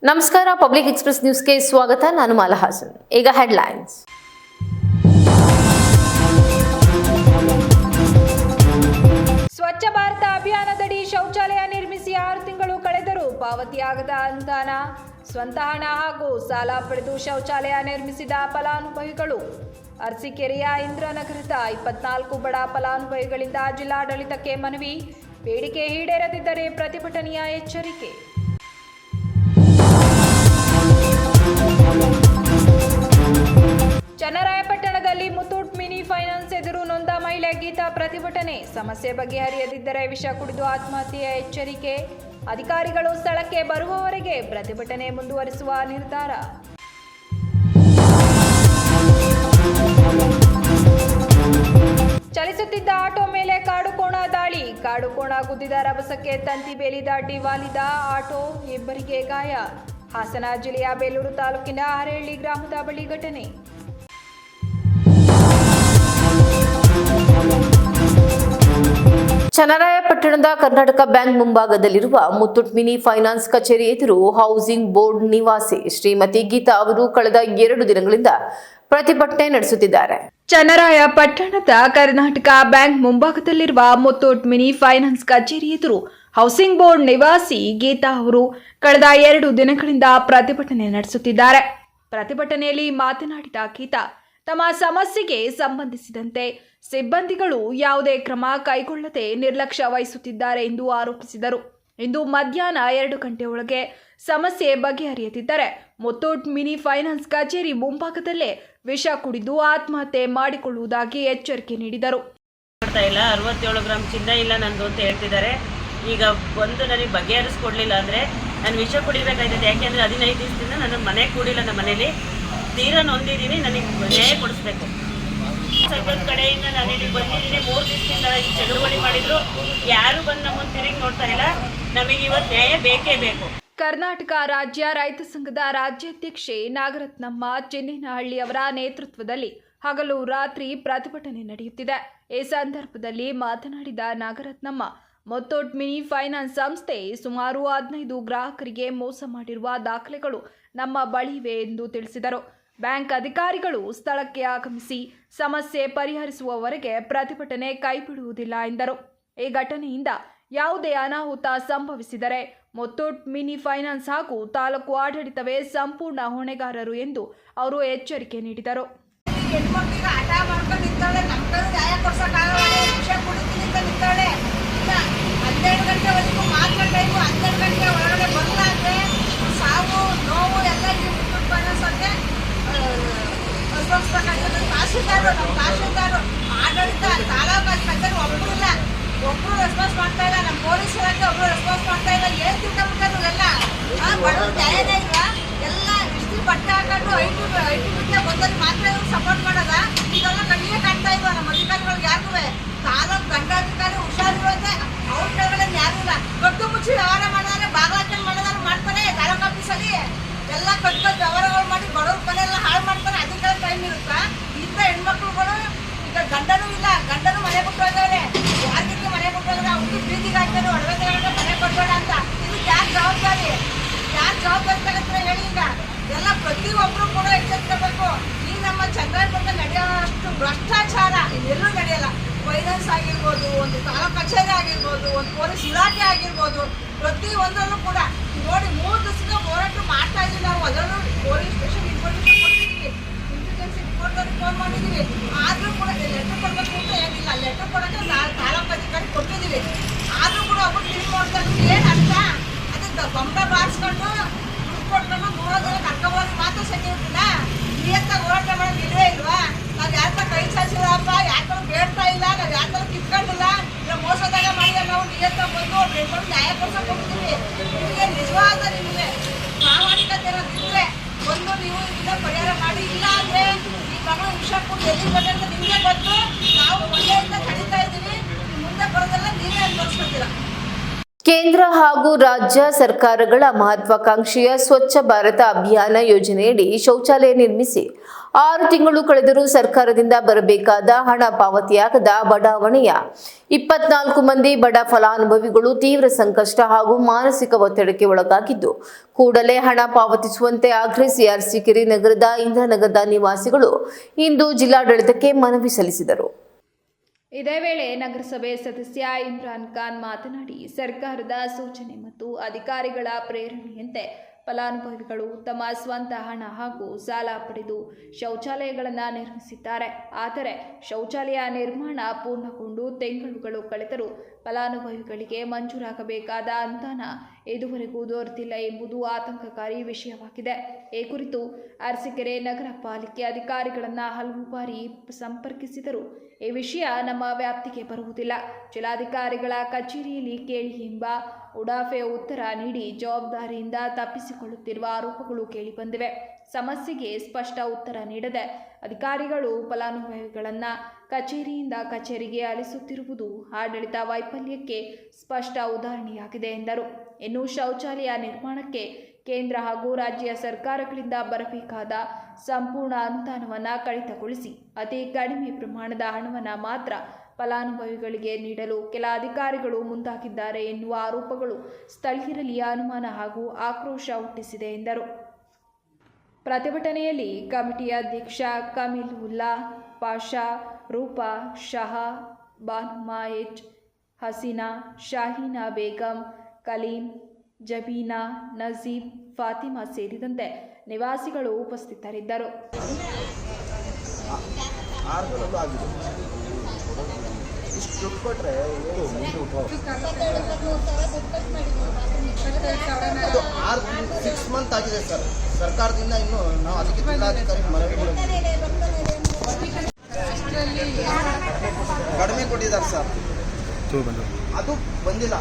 ನಮಸ್ಕಾರ, public express ನ್ಯೂಸ್ಗೆ ಸ್ವಾಗತ. ನಾನು ಮಾಲಾ ಹಾಸನ್. ಈಗ ಹೆಡ್ಲೈನ್ಸ್. ಸ್ವಚ್ಛ ಭಾರತ ಅಭಿಯಾನದಡಿ ಶೌಚಾಲಯ ನಿರ್ಮಿಸಿ 6 ತಿಂಗಳು ಕಳೆದರೂ ಪಾವತಿಯಾಗದ ಅನುದಾನ, ಸ್ವಂತ ಹಣ ಹಾಗೂ ಸಾಲ ಪಡೆದು ಶೌಚಾಲಯ ನಿರ್ಮಿಸಿದ ಫಲಾನುಭವಿಗಳು. ಅರಸೀಕೆರೆಯ ಇಂದ್ರನಗರದ 24 ಬಡ ಫಲಾನುಭವಿಗಳಿಂದ ಜಿಲ್ಲಾಡಳಿತಕ್ಕೆ ಮನವಿ. ಬೇಡಿಕೆ ಈಡೇರದಿದ್ದರೆ ಪ್ರತಿಭಟನೆಯ ಎಚ್ಚರಿಕೆ. ಚನ್ನರಾಯಪಟ್ಟಣದಲ್ಲಿ ಮುತ್ತೂಟ್ ಮಿನಿ ಫೈನಾನ್ಸ್ ಎದುರು ನೊಂದ ಮಹಿಳೆ ಗೀತಾ ಪ್ರತಿಭಟನೆ. ಸಮಸ್ಯೆ ಬಗೆಹರಿಯದಿದ್ದರೆ ವಿಷ ಕುಡಿದು ಆತ್ಮಹತ್ಯೆಯ ಎಚ್ಚರಿಕೆ. ಅಧಿಕಾರಿಗಳು ಸ್ಥಳಕ್ಕೆ ಬರುವವರೆಗೆ ಪ್ರತಿಭಟನೆ ಮುಂದುವರಿಸುವ ನಿರ್ಧಾರ. ಚಲಿಸುತ್ತಿದ್ದ ಆಟೋ ಮೇಲೆ ಕಾಡುಕೋಣ ದಾಳಿ. ಕಾಡುಕೋಣ ಗುದ್ದಿದ ರಭಸಕ್ಕೆ ತಂತಿ ಬೇಲಿ ದಾಟಿ ವಾಲಿದ ಆಟೋ, ಇಬ್ಬರಿಗೆ ಗಾಯ. ಹಾಸನ ಜಿಲ್ಲೆಯ ಬೇಲೂರು ತಾಲೂಕಿನ ಹರೇಹಳ್ಳಿ ಗ್ರಾಮದ ಬಳಿ ಘಟನೆ. ಚನ್ನರಾಯಪಟ್ಟಣದ ಕರ್ನಾಟಕ ಬ್ಯಾಂಕ್ ಮುಂಭಾಗದಲ್ಲಿರುವ ಮುತ್ತೂಟ್ ಮಿನಿ ಫೈನಾನ್ಸ್ ಕಚೇರಿ ಎದುರು ಹೌಸಿಂಗ್ ಬೋರ್ಡ್ ನಿವಾಸಿ ಶ್ರೀಮತಿ ಗೀತಾ ಅವರು ಕಳೆದ 2 ದಿನಗಳಿಂದ ಪ್ರತಿಭಟನೆ ನಡೆಸುತ್ತಿದ್ದಾರೆ. ಚನ್ನರಾಯಪಟ್ಟಣದ ಕರ್ನಾಟಕ ಬ್ಯಾಂಕ್ ಮುಂಭಾಗದಲ್ಲಿರುವ ಮುತ್ತೂಟ್ ಮಿನಿ ಫೈನಾನ್ಸ್ ಕಚೇರಿ ಎದುರು ಹೌಸಿಂಗ್ ಬೋರ್ಡ್ ನಿವಾಸಿ ಗೀತಾ ಅವರು ಕಳೆದ 2 ದಿನಗಳಿಂದ ಪ್ರತಿಭಟನೆ ನಡೆಸುತ್ತಿದ್ದಾರೆ. ಪ್ರತಿಭಟನೆಯಲ್ಲಿ ಮಾತನಾಡಿದ ಗೀತಾ, ತಮ್ಮ ಸಮಸ್ಯೆಗೆ ಸಂಬಂಧಿಸಿದಂತೆ ಸಿಬ್ಬಂದಿಗಳು ಯಾವುದೇ ಕ್ರಮ ಕೈಗೊಳ್ಳದೆ ನಿರ್ಲಕ್ಷ್ಯ ವಹಿಸುತ್ತಿದ್ದಾರೆ ಎಂದು ಆರೋಪಿಸಿದರು. ಇಂದು ಮಧ್ಯಾಹ್ನ 2 ಗಂಟೆ ಒಳಗೆ ಸಮಸ್ಯೆ ಬಗೆಹರಿಯದಿದ್ದರೆ ಮುತ್ತೂಟ್ ಮಿನಿ ಫೈನಾನ್ಸ್ ಕಚೇರಿ ಮುಂಭಾಗದಲ್ಲೇ ವಿಷ ಕುಡಿದು ಆತ್ಮಹತ್ಯೆ ಮಾಡಿಕೊಳ್ಳುವುದಾಗಿ ಎಚ್ಚರಿಕೆ ನೀಡಿದರು. 67 ಗ್ರಾಮ್ ಚಿನ್ನ ಇಲ್ಲ ನಂದು ಅಂತ ಹೇಳ್ತಿದ್ದಾರೆ. ಈಗ ಬಂದು ನನಗೆ ಬಗೆಹರಿಸ್ಕೊಡ್ಲಿಲ್ಲ ಅಂದರೆ ನಾನು ವಿಷ ಕುಡಿಬೇಕಾಯ್ತದೆ. ಯಾಕೆಂದರೆ 15 ದಿವಸದಿಂದ ನನ್ನ ಮನೆ ಕೂಡಿಲ್ಲ. ನಮ್ಮ ಮನೇಲಿ ತೀರಾ ನೊಂದಿದ್ದೀನಿ. ನನಗೆ ನ್ಯಾಯ ಕೊಡಿಸ್ಬೇಕು. ಸರ್ಕಾರದ ಕಡೆಯಿಂದ ನಾನು ಇಲ್ಲಿ ಬಂದಿದ್ದೀನಿ. 3 ದಿವಸದಿಂದ ಈ ಚಳುವಳಿ ಮಾಡಿದ್ರು. ಯಾರು ಬಂದು ನಮ್ಮನ್ನು ತಿರುಗಿ ನೋಡ್ತಾ ಇಲ್ಲ. ನಮಗೆ ಇವತ್ತು ನ್ಯಾಯ ಬೇಕೇ ಬೇಕು. ಕರ್ನಾಟಕ ರಾಜ್ಯ ರೈತ ಸಂಘದ ರಾಜ್ಯಾಧ್ಯಕ್ಷೆ ನಾಗರತ್ನಮ್ಮ ಚಿನ್ನೇನಹಳ್ಳಿಯವರ ನೇತೃತ್ವದಲ್ಲಿ ಹಗಲು ರಾತ್ರಿ ಪ್ರತಿಭಟನೆ ನಡೆಯುತ್ತಿದೆ. ಈ ಸಂದರ್ಭದಲ್ಲಿ ಮಾತನಾಡಿದ ನಾಗರತ್ನಮ್ಮ, ಮುತ್ತೂಟ್ ಮಿನಿ ಫೈನಾನ್ಸ್ ಸಂಸ್ಥೆ ಸುಮಾರು 15 ಗ್ರಾಹಕರಿಗೆ ಮೋಸ ಮಾಡಿರುವ ದಾಖಲೆಗಳು ನಮ್ಮ ಬಳಿಯಿವೆ ಎಂದು ತಿಳಿಸಿದರು. ಬ್ಯಾಂಕ್ ಅಧಿಕಾರಿಗಳು ಸ್ಥಳಕ್ಕೆ ಆಗಮಿಸಿ ಸಮಸ್ಯೆ ಪರಿಹರಿಸುವವರೆಗೆ ಪ್ರತಿಭಟನೆ ಕೈಬಿಡುವುದಿಲ್ಲ ಎಂದರು. ಈ ಘಟನೆಯಿಂದ ಯಾವುದೇ ಅನಾಹುತ ಸಂಭವಿಸಿದರೆ ಮುತ್ತೂಟ್ ಮಿನಿ ಫೈನಾನ್ಸ್ ಹಾಗೂ ತಾಲೂಕು ಆಡಳಿತವೇ ಸಂಪೂರ್ಣ ಹೊಣೆಗಾರರು ಎಂದು ಅವರು ಎಚ್ಚರಿಕೆ ನೀಡಿದರು. ತಹಶೀಲ್ದಾರ್ ಆಡಳಿತ ತಾಲೂಕು ಒಬ್ಬರಿಲ್ಲ, ಒಬ್ಬರು ರೆಸ್ಪಾನ್ಸ್ ಮಾಡ್ತಾ ಇಲ್ಲ. ನಮ್ಮ ಪೊಲೀಸ್ ಇಲಾಖೆ ಒಬ್ಬರು ರೆಸ್ಪಾನ್ಸ್ ಮಾಡ್ತಾ ಇಲ್ಲ. ಏನು ತಿಳ್ಕೊಂಡ್ಬಿಟ್ಟು ಎಲ್ಲ ಬಡವ್ರ ನ್ಯಾಯನೇ ಇಲ್ಲ. ಎಲ್ಲ ಇಷ್ಟು ಬಟ್ಟೆ ಹಾಕೊಂಡು ಐಟಿ ಬಿಟ್ಟೆ ಬಂದಲ್ಲಿ ಮಾತ್ರ ಇವ್ರು ಸಪೋರ್ಟ್ ಮಾಡೋದ. ಇದೆಲ್ಲ ಕಣ್ಣಿಗೆ ಕಾಣ್ತಾ ಇಲ್ವ ನಮ್ಮ ಅಧಿಕಾರಿಗಳಿಗೆ? ಯಾರಿಗೂ ತಾಲೂಕು ದಂಡಾಧಿಕಾರಿ ಹುಷಾರಿರೋದೆ ಅವ್ರ ಕೆಳಗಡೆ ಯಾರು ಇಲ್ಲ. ಕಟ್ಟು ಮುಚ್ಚಿ ವ್ಯವಹಾರ ಮಾಡಿದ್ರೆ ಬಾಗಿಲಾಕೊಂಡು ಮಾಡೋದಾದ್ರು ಮಾಡ್ತಾರೆ. ತಾಲೂಕು ಆಫೀಸಲ್ಲಿ ಎಲ್ಲ ಕಟ್ಟು ವ್ಯವಹಾರಗಳು ಮಾಡಿ ಬಡವ್ರ ಮನೆಯೆಲ್ಲ ಹಾಳು ಮಾಡ್ತಾರೆ. ಅದಕ್ಕೆಲ್ಲ ಟೈಮ್ ಇರುತ್ತಾ? ಇಂಥ ಹೆಣ್ಮಕ್ಳುಗಳು ಈಗ ಗಂಡನೂ ಇಲ್ಲ, ಗಂಡನೂ ಮನೆ ಬಿಟ್ಟು ಹೋಗವ್ರೆ. ಯಾರಿಗೆ ಮನೆ ಬಿಟ್ಟು ಹೋದ್ರೆ ಅವ್ರಿಗೆ ಪ್ರೀತಿಗೆ ಹಾಕ್ತಾರೆ, ಒಡವೆ ತಗೊಂಡ್ರೆ ಮನೆ ಕೊಡ್ಬೇಡ ಅಂತ. ಇದಕ್ಕೆ ಯಾರು ಜವಾಬ್ದಾರಿ ತಗೋತಾರೆ ಹೇಳಿ? ಈಗ ಎಲ್ಲ ಪ್ರತಿಯೊಬ್ಬರು ಕೂಡ ಎಚ್ಚೆತ್ಕೋಬೇಕು. ಈ ನಮ್ಮ ಚನ್ನರಾಯಪಟ್ಟಣ ನಡೆಯೋಷ್ಟು ಭ್ರಷ್ಟಾಚಾರ ಇನ್ನೆಲ್ಲೂ ನಡೆಯಲ್ಲ. ಫೈನಾನ್ಸ್ ಆಗಿರ್ಬೋದು, ಒಂದು ತಾಲೂಕು ಕಚೇರಿ ಆಗಿರ್ಬೋದು, ಒಂದು ಪೊಲೀಸ್ ಇಲಾಖೆ ಆಗಿರ್ಬೋದು, ಪ್ರತಿಯೊಂದರಲ್ಲೂ ಕೂಡ ನೋಡಿ 3 ದಿವಸದ ಹೋರಾಟ ಮಾಡ್ತಾ ಇದ್ದೀವಿ ನಾವು. ಅದರಲ್ಲೂ ಪೊಲೀಸ್ ಸ್ಟೇಷನ್ ಇನ್ಫಾರ್ಮೇಷನ್ ಕೊಟ್ಟಿದ್ದೀವಿ, ಇಂಟೆಲಿಜೆನ್ಸಿ ರಿಪೋರ್ಟರ್ಗೆ ಫೋನ್ ಮಾಡಿದ್ದೀವಿ. ಆದರೂ ಕೂಡ ಲೆಟರ್ ಕೊಡಬೇಕು ಅಂತ ಏನಿಲ್ಲ. ಲೆಟರ್ ಕೊಡೋಕ್ಕೆ ತಾಲೂಕು ಅಧಿಕಾರಿ ಕೊಟ್ಟಿದ್ದೀವಿ. ಆದರೂ ಕೂಡ ಒಬ್ಬರು ತಿರುಗಿ ನೋಡ್ತಾರೆ. ಏನು ಅರ್ಥ? ಅದಕ್ಕೆ ಗೊಂಬೆ ಬಾರಿಸ್ಕೊಂಡು ದುಡ್ಡು ಕೊಟ್ಕೊಂಡು ದೂರದಲ್ಲಿ ಕರ್ಕೊಬೋದು ಮಾತ್ರ ಸೆಕ್ಯೂರಿಟಿನ ನಿಯತ್ತಾಗಿ ಹೋರಾಟ ಮಾಡೋದು ಇಲ್ಲವೇ ಇಲ್ವಾ? ನಾವು ಯಾರ ಕೈ ಚಾಚಿಲ್ಲಪ್ಪ, ಯಾರು ಬೇಡ್ತಾ ಇಲ್ಲ, ನಾವು ಯಾರು ಕಿತ್ಕೊಂಡಿಲ್ಲ, ಇಲ್ಲ ಮೋಸದಾಗ ಮಾಡಿದ್ರೆ ನಾವು ನಿಯತ್ತಾಗಿ ಬಂದು ಬೆಳ್ಕೊಂಡು ನ್ಯಾಯ ಕೊಡ್ಸೋಕೆ ಹೋಗ್ತೀವಿ. ನಿಮಗೆ ನಿಜವಾದ ನಿಮಗೆ ಪ್ರಾಮಾಣಿಕತೆ ಇರೋದಿದ್ರೆ ಒಂದು ನೀವು ಇದನ್ನ ಪರಿಹಾರ ಮಾಡಿ. ಇಲ್ಲ ಅಂದರೆ ಈ ಮಗಳು ವಿಷ ಕೂಡ ಎಲ್ಲಿ ಬರ್ತದೆ ಅಂತ ನಿಮಗೆ ಗೊತ್ತು. ನಾವು ಒಳ್ಳೆಯಿಂದ ಕಳೀತಾ ಇದ್ದೀವಿ. ಮುಂದೆ ಬರೋದೆಲ್ಲ ನೀವೇ ಅನುಭವಿಸ್ಕೊತೀರಾ. ಕೇಂದ್ರ ಹಾಗೂ ರಾಜ್ಯ ಸರ್ಕಾರಗಳ ಮಹತ್ವಾಕಾಂಕ್ಷೆಯ ಸ್ವಚ್ಛ ಭಾರತ ಅಭಿಯಾನ ಯೋಜನೆಯಡಿ ಶೌಚಾಲಯ ನಿರ್ಮಿಸಿ 6 ತಿಂಗಳು ಕಳೆದರೂ ಸರ್ಕಾರದಿಂದ ಬರಬೇಕಾದ ಹಣ ಪಾವತಿಯಾಗದ ಬಡಾವಣೆಯ 24 ಮಂದಿ ಬಡ ಫಲಾನುಭವಿಗಳು ತೀವ್ರ ಸಂಕಷ್ಟ ಹಾಗೂ ಮಾನಸಿಕ ಒತ್ತಡಕ್ಕೆ ಒಳಗಾಗಿದ್ದು, ಕೂಡಲೇ ಹಣ ಪಾವತಿಸುವಂತೆ ಆಗ್ರಹಿಸಿ ಅರಸೀಕೆರೆ ನಗರದ ಇಂದ್ರನಗರದ ನಿವಾಸಿಗಳು ಇಂದು ಜಿಲ್ಲಾಡಳಿತಕ್ಕೆ ಮನವಿ ಸಲ್ಲಿಸಿದರು. ಇದೇ ವೇಳೆ ನಗರಸಭೆ ಸದಸ್ಯ ಇಮ್ರಾನ್ ಖಾನ್ ಮಾತನಾಡಿ, ಸರ್ಕಾರದ ಸೂಚನೆ ಮತ್ತು ಅಧಿಕಾರಿಗಳ ಪ್ರೇರಣೆಯಂತೆ ಫಲಾನುಭವಿಗಳು ತಮ್ಮ ಸ್ವಂತ ಹಣ ಹಾಗೂ ಸಾಲ ಪಡೆದು ಶೌಚಾಲಯಗಳನ್ನು ನಿರ್ಮಿಸಿದ್ದಾರೆ. ಆದರೆ ಶೌಚಾಲಯ ನಿರ್ಮಾಣ ಪೂರ್ಣಗೊಂಡು ತಿಂಗಳುಗಳು ಕಳೆದರೂ ಫಲಾನುಭವಿಗಳಿಗೆ ಮಂಜೂರಾಗಬೇಕಾದ ಅನುದಾನ ಇದುವರೆಗೂ ದೊರೆತಿಲ್ಲ ಎಂಬುದು ಆತಂಕಕಾರಿ ವಿಷಯವಾಗಿದೆ. ಈ ಕುರಿತು ಅರಸೀಕೆರೆ ನಗರ ಪಾಲಿಕೆ ಅಧಿಕಾರಿಗಳನ್ನು ಹಲವು ಬಾರಿ ಸಂಪರ್ಕಿಸಿದರೂ ಈ ವಿಷಯ ನಮ್ಮ ವ್ಯಾಪ್ತಿಗೆ ಬರುವುದಿಲ್ಲ. ಜಿಲ್ಲಾಧಿಕಾರಿಗಳ ಕಚೇರಿಯಲ್ಲಿ ಕೇಳಿ ಎಂಬ ಉಡಾಫೆ ಉತ್ತರ ನೀಡಿ ಜವಾಬ್ದಾರಿಯಿಂದ ತಪ್ಪಿಸಿಕೊಳ್ಳುತ್ತಿರುವ ಆರೋಪಗಳು ಕೇಳಿಬಂದಿವೆ. ಸಮಸ್ಯೆಗೆ ಸ್ಪಷ್ಟ ಉತ್ತರ ನೀಡದೆ ಅಧಿಕಾರಿಗಳು ಫಲಾನುಭವಿಗಳನ್ನು ಕಚೇರಿಯಿಂದ ಕಚೇರಿಗೆ ಅಲಿಸುತ್ತಿರುವುದು ಆಡಳಿತ ವೈಫಲ್ಯಕ್ಕೆ ಸ್ಪಷ್ಟ ಉದಾಹರಣೆಯಾಗಿದೆ ಎಂದರು. ಇನ್ನು ಶೌಚಾಲಯ ನಿರ್ಮಾಣಕ್ಕೆ ಕೇಂದ್ರ ಹಾಗೂ ರಾಜ್ಯ ಸರ್ಕಾರಗಳಿಂದ ಬರಬೇಕಾದ ಸಂಪೂರ್ಣ ಅನುದಾನವನ್ನು ಕಡಿತಗೊಳಿಸಿ ಅತಿ ಕಡಿಮೆ ಪ್ರಮಾಣದ ಹಣವನ್ನು ಮಾತ್ರ ಫಲಾನುಭವಿಗಳಿಗೆ ನೀಡಲು ಕೆಲ ಅಧಿಕಾರಿಗಳು ಮುಂದಾಗಿದ್ದಾರೆ ಎನ್ನುವ ಆರೋಪಗಳು ಸ್ಥಳೀಯರಲ್ಲಿ ಅನುಮಾನ ಹಾಗೂ ಆಕ್ರೋಶ ಹುಟ್ಟಿಸಿದೆ ಎಂದರು. ಪ್ರತಿಭಟನೆಯಲ್ಲಿ ಕಮಿಟಿ ಅಧ್ಯಕ್ಷ ಕಮೀಲ್ ಉಲ್ಲಾ ಪಾಷಾ, ರೂಪಾ, ಶಹಾ, ಬಾನುಮಾ ಎಚ್, ಹಸೀನಾ, ಶಾಹೀನಾ ಬೇಗಂ, ಕಲೀಂ, ಜಬೀನಾ, ನಜೀಬ್, ಫಾತಿಮಾ ಸೇರಿದಂತೆ ನಿವಾಸಿಗಳು ಉಪಸ್ಥಿತರಿದ್ದರು. ಅದು 6 ಮಂತ್ ಆಗಿದೆ ಸರ್. ಸರ್ಕಾರದಿಂದ ಇನ್ನು ನಾವು ಅದಕ್ಕೆ ಜಿಲ್ಲಾಧಿಕಾರಿ ಮನವಿ ಕಡಿಮೆ ಕೊಟ್ಟಿದ್ದಾರೆ ಸರ್. ಅದು ಬಂದಿಲ್ಲ.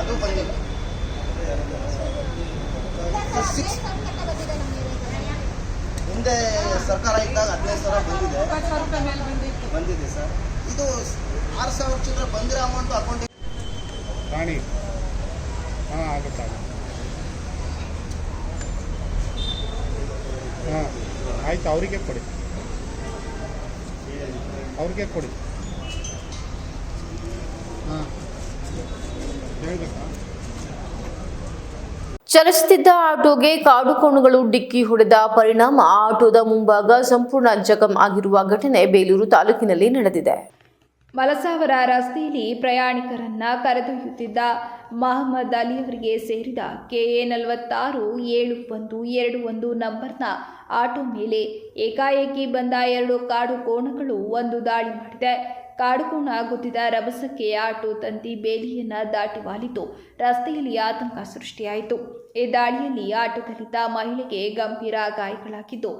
ಅದು ಬಂದಿಲ್ಲ. ಹಿಂದೆ ಸರ್ಕಾರ ಇದ್ದಾಗ 15,000 ಬಂದಿದೆ ಸರ್. ಇದು 6,000 ಚಿಲ್ಲರೆ ಬಂದಿರೋ ಅಮೌಂಟ್ ಅಕೌಂಟಿಗೆ ರಾಣಿ ಆಗುತ್ತೆ. ಆಯ್ತು, ಅವರಿಗೆ ಕೊಡಿ. ಹೇಳ್ಬೇಕಾ? ಚಲಿಸುತ್ತಿದ್ದ ಆಟೋಗೆ ಕಾಡುಕೋಣಗಳು ಡಿಕ್ಕಿ ಹೊಡೆದ ಪರಿಣಾಮ ಆಟೋದ ಮುಂಭಾಗ ಸಂಪೂರ್ಣ ಜಖಂ ಆಗಿರುವ ಘಟನೆ ಬೇಲೂರು ತಾಲೂಕಿನಲ್ಲಿ ನಡೆದಿದೆ. ಮಲಸಾವರ ರಸ್ತೆಯಲ್ಲಿ ಪ್ರಯಾಣಿಕರನ್ನ ಕರೆದೊಯ್ಯುತ್ತಿದ್ದ ಮಹಮ್ಮದ್ ಅಲಿಯವರಿಗೆ ಸೇರಿದ KA 467121 ನಂಬರ್ನ ಆಟೋ ಮೇಲೆ ಏಕಾಏಕಿ ಬಂದ 2 ಕಾಡುಕೋಣಗಳು ಒಂದು ದಾಳಿ ಮಾಡಿದೆ. ಕಾಡುಕೋಣ ಗುದ್ದಿದ ರಭಸಕ್ಕೆ ಆಟೋ ತಂತಿ ಬೇಲಿಯನ್ನು ದಾಟಿ ವಾಲಿತು ರಸ್ತೆಯಲ್ಲಿ ಆತಂಕ ಸೃಷ್ಟಿಯಾಯಿತು. ಈ ದಾಳಿಯಲ್ಲಿ ಆಟೋದಲ್ಲಿದ್ದ ಮಹಿಳೆಗೆ ಗಂಭೀರ ಗಾಯಗಳಾಗಿದ್ದು,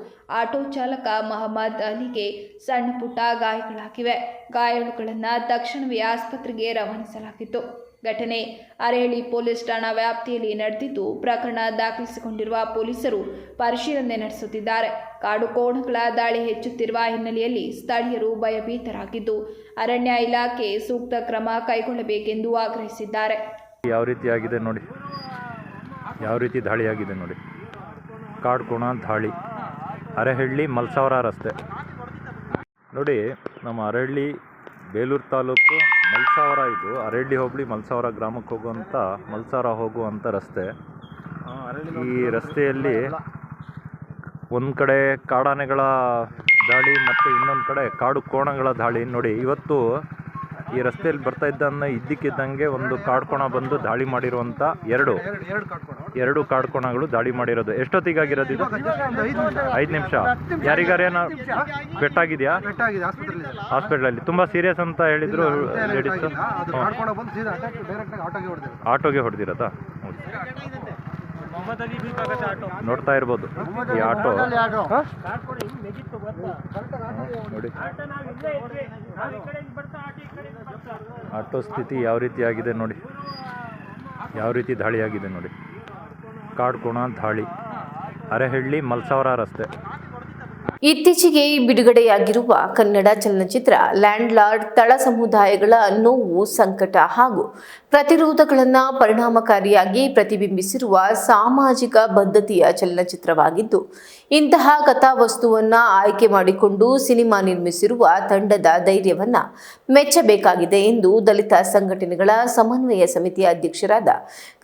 ಆಟೋ ಚಾಲಕ ಮಹಮ್ಮದ್ ಅಲಿಗೆ ಸಣ್ಣ ಪುಟ್ಟ ಗಾಯಗಳಾಗಿವೆ. ಗಾಯಾಳುಗಳನ್ನು ತಕ್ಷಣವೇ ಆಸ್ಪತ್ರೆಗೆ ರವಾನಿಸಲಾಗಿತ್ತು. ಘಟನೆ ಅರೇಳಿ ಪೊಲೀಸ್ ಠಾಣಾ ವ್ಯಾಪ್ತಿಯಲ್ಲಿ ನಡೆದಿದ್ದು, ಪ್ರಕರಣ ದಾಖಲಿಸಿಕೊಂಡಿರುವ ಪೊಲೀಸರು ಪರಿಶೀಲನೆ ನಡೆಸುತ್ತಿದ್ದಾರೆ. ಕಾಡುಕೋಣಗಳ ದಾಳಿ ಹೆಚ್ಚುತ್ತಿರುವ ಹಿನ್ನೆಲೆಯಲ್ಲಿ ಸ್ಥಳೀಯರು ಭಯಭೀತರಾಗಿದ್ದು, ಅರಣ್ಯ ಇಲಾಖೆ ಸೂಕ್ತ ಕ್ರಮ ಕೈಗೊಳ್ಳಬೇಕೆಂದು ಆಗ್ರಹಿಸಿದ್ದಾರೆ. ಯಾವ ರೀತಿಯಾಗಿದೆ ನೋಡಿ, ಯಾವ ರೀತಿ ದಾಳಿಯಾಗಿದೆ ನೋಡಿ. ಕಾಡುಕೋಣ ದಾಳಿ, ಅರೆಹಳ್ಳಿ ಮಲ್ಸಾವರ ರಸ್ತೆ ನೋಡಿ. ನಮ್ಮ ಅರಹಳ್ಳಿ ಬೇಲೂರು ತಾಲೂಕು ಮಲ್ಸಾವರ, ಇದು ಅರಹಳ್ಳಿ ಹೋಬಳಿ ಮಲ್ಸಾವರ ಗ್ರಾಮಕ್ಕೆ ಹೋಗುವಂಥ ಮಲ್ಸಾವರ ಹೋಗುವಂಥ ರಸ್ತೆ. ಈ ರಸ್ತೆಯಲ್ಲಿ ಒಂದು ಕಡೆ ಕಾಡಾನೆಗಳ ದಾಳಿ ಮತ್ತು ಇನ್ನೊಂದು ಕಡೆ ಕಾಡು ಕೋಣಗಳ ದಾಳಿ ನೋಡಿ. ಇವತ್ತು ಈ ರಸ್ತೆಯಲ್ಲಿ ಬರ್ತಾ ಇದ್ದಕ್ಕಿದ್ದಂಗೆ ಒಂದು ಕಾಡ್ಕೋಣ ಬಂದು ದಾಳಿ ಮಾಡಿರುವಂಥ ಎರಡು ಕಾಡ್ಕೋಣಗಳು ದಾಳಿ ಮಾಡಿರೋದು. ಎಷ್ಟೊತ್ತಿಗಾಗಿರೋದು ಇದು? 5 ನಿಮಿಷ. ಯಾರಿಗಾರೇನ ಪೆಟ್ಟಾಗಿದೆಯಾ? ಹಾಸ್ಪಿಟ್ಲಲ್ಲಿ ತುಂಬ ಸೀರಿಯಸ್ ಅಂತ ಹೇಳಿದ್ರು ಲೇಡೀಸು. ಆಟೋಗೆ ಹೊಡೆದಿರೋದಾ? ನೋಡ್ತಾ ಇರ್ಬೋದು ಈ ಆಟೋ ನೋಡಿ. ಆಟೋ ಸ್ಥಿತಿ ಯಾವ ರೀತಿಯಾಗಿದೆ ನೋಡಿ, ಯಾವ ರೀತಿ ದಾಳಿಯಾಗಿದೆ ನೋಡಿ. ಕಾಡುಕೋಣ ದಾಳಿ, ಅರೆಹಳ್ಳಿ ಮಲ್ಸಾವರ ರಸ್ತೆ. ಇತ್ತೀಚೆಗೆ ಬಿಡುಗಡೆಯಾಗಿರುವ ಕನ್ನಡ ಚಲನಚಿತ್ರ ಲ್ಯಾಂಡ್ ಲಾರ್ಡ್ ತಳ ಸಮುದಾಯಗಳ ನೋವು, ಸಂಕಟ ಹಾಗೂ ಪ್ರತಿರೋಧಗಳನ್ನು ಪರಿಣಾಮಕಾರಿಯಾಗಿ ಪ್ರತಿಬಿಂಬಿಸಿರುವ ಸಾಮಾಜಿಕ ಬದ್ಧತೆಯ ಚಲನಚಿತ್ರವಾಗಿದ್ದು, ಇಂತಹ ಕಥಾವಸ್ತುವನ್ನು ಆಯ್ಕೆ ಮಾಡಿಕೊಂಡು ಸಿನಿಮಾ ನಿರ್ಮಿಸಿರುವ ತಂಡದ ಧೈರ್ಯವನ್ನ ಮೆಚ್ಚಬೇಕಾಗಿದೆ ಎಂದು ದಲಿತ ಸಂಘಟನೆಗಳ ಸಮನ್ವಯ ಸಮಿತಿಯ ಅಧ್ಯಕ್ಷರಾದ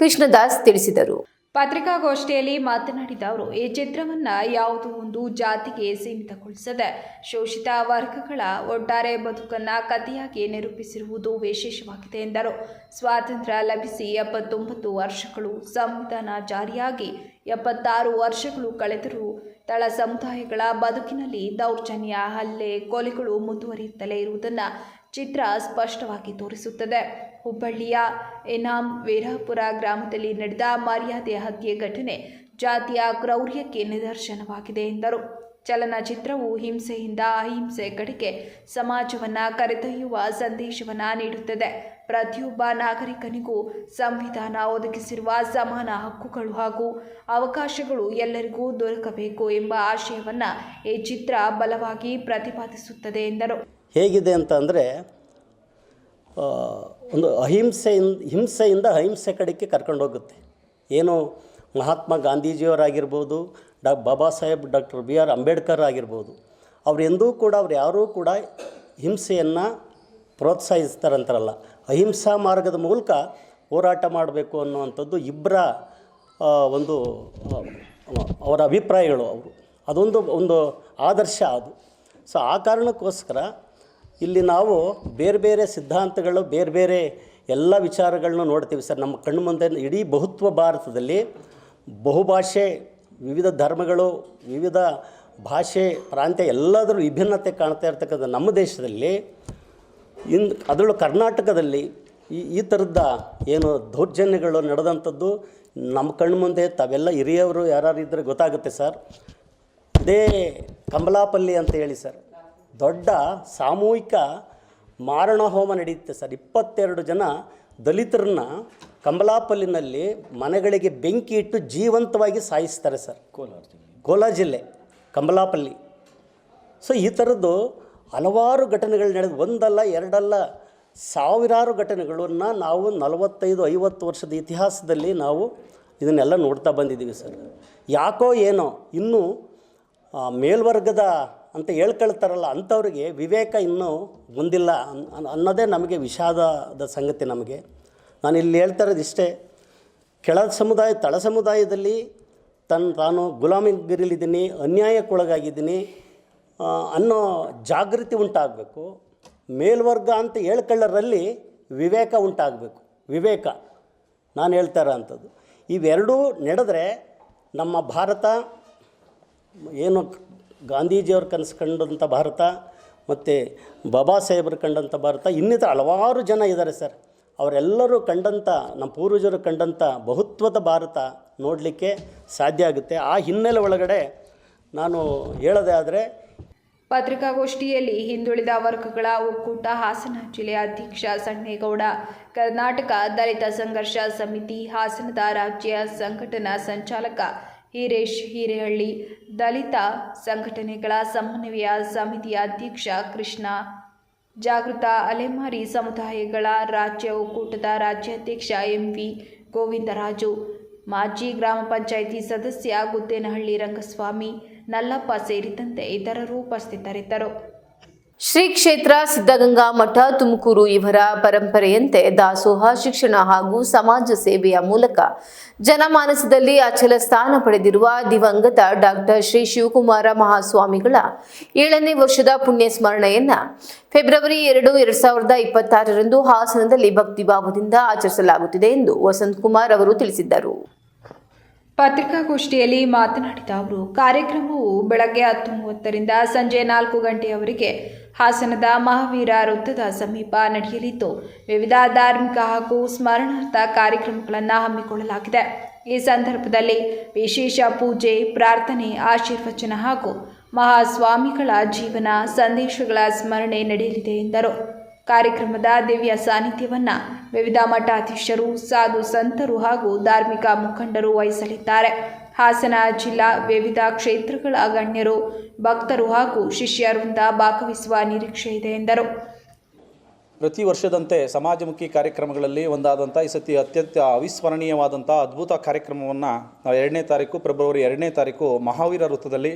ಕೃಷ್ಣದಾಸ್ ತಿಳಿಸಿದರು. ಪತ್ರಿಕಾಗೋಷ್ಠಿಯಲ್ಲಿ ಮಾತನಾಡಿದ ಅವರು, ಈ ಚಿತ್ರವನ್ನ ಯಾವುದೋ ಒಂದು ಜಾತಿಗೆ ಸೀಮಿತಗೊಳಿಸದೆ ಶೋಷಿತ ವರ್ಗಗಳ ಒಟ್ಟಾರೆ ಬದುಕನ್ನ ಕಥೆಯಾಗಿ ನಿರೂಪಿಸಿರುವುದು ವಿಶೇಷವಾಗಿದೆ ಎಂದರು. ಸ್ವಾತಂತ್ರ್ಯ ಲಭಿಸಿ 79 ವರ್ಷಗಳು, ಸಂವಿಧಾನ ಜಾರಿಯಾಗಿ 76 ವರ್ಷಗಳು ಕಳೆದರೂ ತಳ ಸಮುದಾಯಗಳ ಬದುಕಿನಲ್ಲಿ ದೌರ್ಜನ್ಯ, ಹಲ್ಲೆ, ಕೊಲೆಗಳು ಮುಂದುವರಿಯುತ್ತಲೇ ಇರುವುದನ್ನು ಚಿತ್ರ ಸ್ಪಷ್ಟವಾಗಿ ತೋರಿಸುತ್ತದೆ. ಹುಬ್ಬಳ್ಳಿಯ ಎನಾಂ ವೀರಾಪುರ ಗ್ರಾಮದಲ್ಲಿ ನಡೆದ ಮರ್ಯಾದೆ ಹತ್ಯೆ ಘಟನೆ ಜಾತಿಯ ಕ್ರೌರ್ಯಕ್ಕೆ ನಿದರ್ಶನವಾಗಿದೆ ಎಂದರು. ಚಲನಚಿತ್ರವು ಹಿಂಸೆಯಿಂದ ಅಹಿಂಸೆ ಕಡೆಗೆ ಸಮಾಜವನ್ನು ಕರೆದೊಯ್ಯುವ ಸಂದೇಶವನ್ನು ನೀಡುತ್ತದೆ. ಪ್ರತಿಯೊಬ್ಬ ನಾಗರಿಕನಿಗೂ ಸಂವಿಧಾನ ಒದಗಿಸಿರುವ ಸಮಾನ ಹಕ್ಕುಗಳು ಹಾಗೂ ಅವಕಾಶಗಳು ಎಲ್ಲರಿಗೂ ದೊರಕಬೇಕು ಎಂಬ ಆಶಯವನ್ನು ಈ ಚಿತ್ರ ಬಲವಾಗಿ ಪ್ರತಿಪಾದಿಸುತ್ತದೆ ಎಂದರು. ಹೇಗಿದೆ ಅಂತ ಅಂದರೆ, ಒಂದು ಹಿಂಸೆಯಿಂದ ಅಹಿಂಸೆ ಕಡೆಗೆ ಕರ್ಕೊಂಡು ಹೋಗುತ್ತೆ. ಏನು ಮಹಾತ್ಮ ಗಾಂಧೀಜಿಯವರಾಗಿರ್ಬೋದು, ಬಾಬಾ ಸಾಹೇಬ್ ಡಾಕ್ಟರ್ BR ಅಂಬೇಡ್ಕರ್ ಆಗಿರ್ಬೋದು, ಅವರೆಂದೂ ಕೂಡ ಯಾರೂ ಕೂಡ ಹಿಂಸೆಯನ್ನು ಪ್ರೋತ್ಸಾಹಿಸ್ತಾರಂತಾರಲ್ಲ, ಅಹಿಂಸಾ ಮಾರ್ಗದ ಮೂಲಕ ಹೋರಾಟ ಮಾಡಬೇಕು ಅನ್ನುವಂಥದ್ದು ಇಬ್ಬರ ಒಂದು ಅವರ ಅಭಿಪ್ರಾಯಗಳು. ಅದೊಂದು ಆದರ್ಶ ಅದು. ಸೊ ಆ ಕಾರಣಕ್ಕೋಸ್ಕರ ಇಲ್ಲಿ ನಾವು ಬೇರೆ ಬೇರೆ ಸಿದ್ಧಾಂತಗಳು, ಬೇರೆ ಬೇರೆ ಎಲ್ಲ ವಿಚಾರಗಳನ್ನ ನೋಡ್ತೀವಿ ಸರ್. ನಮ್ಮ ಕಣ್ಣು ಮುಂದೆ ಇಡೀ ಬಹುತ್ವ ಭಾರತದಲ್ಲಿ ಬಹುಭಾಷೆ, ವಿವಿಧ ಧರ್ಮಗಳು, ವಿವಿಧ ಭಾಷೆ, ಪ್ರಾಂತ್ಯ ಎಲ್ಲದರ ವಿಭಿನ್ನತೆ ಕಾಣ್ತಾ ಇರ್ತಕ್ಕಂಥ ನಮ್ಮ ದೇಶದಲ್ಲಿ ಅದರಲ್ಲೂ ಕರ್ನಾಟಕದಲ್ಲಿ ಈ ಥರದ ಏನು ದೌರ್ಜನ್ಯಗಳು ನಡೆದಂಥದ್ದು ನಮ್ಮ ಕಣ್ಣು ಮುಂದೆ ತಾವೆಲ್ಲ ಹಿರಿಯವರು ಯಾರು ಇದ್ದರೆ ಗೊತ್ತಾಗುತ್ತೆ ಸರ್. ಇದೇ ಕಮಲಾಪಲ್ಲಿ ಅಂತ ಹೇಳಿ ಸರ್, ದೊಡ್ಡ ಸಾಮೂಹಿಕ ಮಾರಣ ಹೋಮ ನಡೆಯುತ್ತೆ ಸರ್. 22 ಜನ ದಲಿತರನ್ನ ಕಮಲಾಪಲ್ಲಿನಲ್ಲಿ ಮನೆಗಳಿಗೆ ಬೆಂಕಿ ಇಟ್ಟು ಜೀವಂತವಾಗಿ ಸಾಯಿಸ್ತಾರೆ ಸರ್. ಕೋಲಾರ ಜಿಲ್ಲೆ ಕಮಲಾಪಲ್ಲಿ. ಸೊ ಈ ಥರದ್ದು ಹಲವಾರು ಘಟನೆಗಳು ನಡೆದು, ಒಂದಲ್ಲ ಎರಡಲ್ಲ, ಸಾವಿರಾರು ಘಟನೆಗಳನ್ನು ನಾವು 45-50 ವರ್ಷದ ಇತಿಹಾಸದಲ್ಲಿ ನಾವು ಇದನ್ನೆಲ್ಲ ನೋಡ್ತಾ ಬಂದಿದ್ದೀವಿ ಸರ್. ಯಾಕೋ ಏನೋ ಇನ್ನೂ ಮೇಲ್ವರ್ಗದ ಅಂತ ಹೇಳ್ಕೊಳ್ತಾರಲ್ಲ, ಅಂಥವ್ರಿಗೆ ವಿವೇಕ ಇನ್ನೂ ಬಂದಿಲ್ಲ ಅನ್ನೋದೇ ನಮಗೆ ವಿಷಾದದ ಸಂಗತಿ. ನಮಗೆ ನಾನು ಇಲ್ಲಿ ಹೇಳ್ತಾ ಇರೋದು ಇಷ್ಟೇ, ತಳ ಸಮುದಾಯದಲ್ಲಿ ತಾನು ಗುಲಾಮಗಿರಿಲಿದ್ದೀನಿ, ಅನ್ಯಾಯಕ್ಕೊಳಗಾಗಿದ್ದೀನಿ ಅನ್ನೋ ಜಾಗೃತಿ ಉಂಟಾಗಬೇಕು. ಮೇಲ್ವರ್ಗ ಅಂತ ಹೇಳ್ಕೊಳ್ಳೋರಲ್ಲಿ ವಿವೇಕ ಉಂಟಾಗಬೇಕು. ವಿವೇಕ ನಾನು ಹೇಳ್ತಾ ಇರೋ ಅಂಥದ್ದು ಇವೆರಡೂ ನಡೆದ್ರೆ ನಮ್ಮ ಭಾರತ ಏನು ಗಾಂಧೀಜಿಯವ್ರು ಕನಸು ಕಂಡಂಥ ಭಾರತ ಮತ್ತು ಬಾಬಾ ಸಾಹೇಬರು ಕಂಡಂಥ ಭಾರತ, ಇನ್ನಿತರ ಹಲವಾರು ಜನ ಇದ್ದಾರೆ ಸರ್. ಅವರೆಲ್ಲರೂ ಕಂಡಂಥ, ನಮ್ಮ ಪೂರ್ವಜರು ಕಂಡಂಥ ಬಹುತ್ವದ ಭಾರತ ನೋಡಲಿಕ್ಕೆ ಸಾಧ್ಯ ಆಗುತ್ತೆ. ಆ ಹಿನ್ನೆಲೆ ಒಳಗಡೆ ನಾನು ಹೇಳೋದೇ ಆದರೆ, ಪತ್ರಿಕಾಗೋಷ್ಠಿಯಲ್ಲಿ ಹಿಂದುಳಿದ ವರ್ಗಗಳ ಒಕ್ಕೂಟ ಹಾಸನ ಜಿಲ್ಲೆಯ ಅಧ್ಯಕ್ಷ ಸಣ್ಣೇಗೌಡ, ಕರ್ನಾಟಕ ದಲಿತ ಸಂಘರ್ಷ ಸಮಿತಿ ಹಾಸನದ ರಾಜ್ಯ ಸಂಘಟನಾ ಸಂಚಾಲಕ ಹಿರೇಶ್ ಹಿರೇಹಳ್ಳಿ, ದಲಿತ ಸಂಘಟನೆಗಳ ಸಮನ್ವಯ ಸಮಿತಿಯ ಅಧ್ಯಕ್ಷ ಕೃಷ್ಣ, ಜಾಗೃತ ಅಲೆಮಾರಿ ಸಮುದಾಯಗಳ ರಾಜ್ಯ ಒಕ್ಕೂಟದ ರಾಜ್ಯಾಧ್ಯಕ್ಷ MV ಗೋವಿಂದರಾಜು, ಮಾಜಿ ಗ್ರಾಮ ಪಂಚಾಯಿತಿ ಸದಸ್ಯ ಗುದ್ದೇನಹಳ್ಳಿ ರಂಗಸ್ವಾಮಿ, ನಲ್ಲಪ್ಪ ಸೇರಿದಂತೆ ಇತರರು ಉಪಸ್ಥಿತರಿದ್ದರು. ಶ್ರೀ ಕ್ಷೇತ್ರ ಸಿದ್ಧಗಂಗಾ ಮಠ ತುಮಕೂರು ಇವರ ಪರಂಪರೆಯಂತೆ ದಾಸೋಹ, ಶಿಕ್ಷಣ ಹಾಗೂ ಸಮಾಜ ಸೇವೆಯ ಮೂಲಕ ಜನಮಾನಸದಲ್ಲಿ ಅಚಲ ಸ್ಥಾನ ಪಡೆದಿರುವ ದಿವಂಗತ ಡಾಕ್ಟರ್ ಶ್ರೀ ಶಿವಕುಮಾರ ಮಹಾಸ್ವಾಮಿಗಳ 7ನೇ ವರ್ಷದ ಪುಣ್ಯ ಸ್ಮರಣೆಯನ್ನ ಫೆಬ್ರವರಿ 2, 2026ರಂದು ಹಾಸನದಲ್ಲಿ ಭಕ್ತಿಭಾವದಿಂದ ಆಚರಿಸಲಾಗುತ್ತಿದೆ ಎಂದು ವಸಂತಕುಮಾರ್ ಅವರು ತಿಳಿಸಿದ್ದರು. ಪತ್ರಿಕಾಗೋಷ್ಠಿಯಲ್ಲಿ ಮಾತನಾಡಿದ ಅವರು, ಕಾರ್ಯಕ್ರಮವು ಬೆಳಗ್ಗೆ 10:30ರಿಂದ ಸಂಜೆ 4 ಗಂಟೆಯವರೆಗೆ ಹಾಸನದ ಮಹಾವೀರ ವೃತ್ತದ ಸಮೀಪ ನಡೆಯಲಿದ್ದು, ವಿವಿಧ ಧಾರ್ಮಿಕ ಹಾಗೂ ಸ್ಮರಣಾರ್ಥ ಕಾರ್ಯಕ್ರಮಗಳನ್ನು ಹಮ್ಮಿಕೊಳ್ಳಲಾಗಿದೆ. ಈ ಸಂದರ್ಭದಲ್ಲಿ ವಿಶೇಷ ಪೂಜೆ, ಪ್ರಾರ್ಥನೆ, ಆಶೀರ್ವಚನ ಹಾಗೂ ಮಹಾಸ್ವಾಮಿಗಳ ಜೀವನ ಸಂದೇಶಗಳ ಸ್ಮರಣೆ ನಡೆಯಲಿದೆ ಎಂದರು. ಕಾರ್ಯಕ್ರಮದ ದಿವ್ಯ ಸಾನ್ನಿಧ್ಯವನ್ನು ವಿವಿಧ ಮಠಾಧೀಶರು, ಸಾಧು ಸಂತರು ಹಾಗೂ ಧಾರ್ಮಿಕ ಮುಖಂಡರು ವಹಿಸಲಿದ್ದಾರೆ. ಹಾಸನ ಜಿಲ್ಲಾ ವಿವಿಧ ಕ್ಷೇತ್ರಗಳ ಗಣ್ಯರು, ಭಕ್ತರು ಹಾಗೂ ಶಿಷ್ಯರಿಂದ ಭಾಗವಹಿಸುವ ನಿರೀಕ್ಷೆ ಇದೆ ಎಂದರು. ಪ್ರತಿ ವರ್ಷದಂತೆ ಸಮಾಜಮುಖಿ ಕಾರ್ಯಕ್ರಮಗಳಲ್ಲಿ ಒಂದಾದಂಥ ಈ ಸತಿ ಅತ್ಯಂತ ಅವಿಸ್ಮರಣೀಯವಾದಂಥ ಅದ್ಭುತ ಕಾರ್ಯಕ್ರಮವನ್ನು ನಾವು 2ನೇ ತಾರೀಕು ಫೆಬ್ರವರಿ 2ನೇ ತಾರೀಕು ಮಹಾವೀರ ವೃತ್ತದಲ್ಲಿ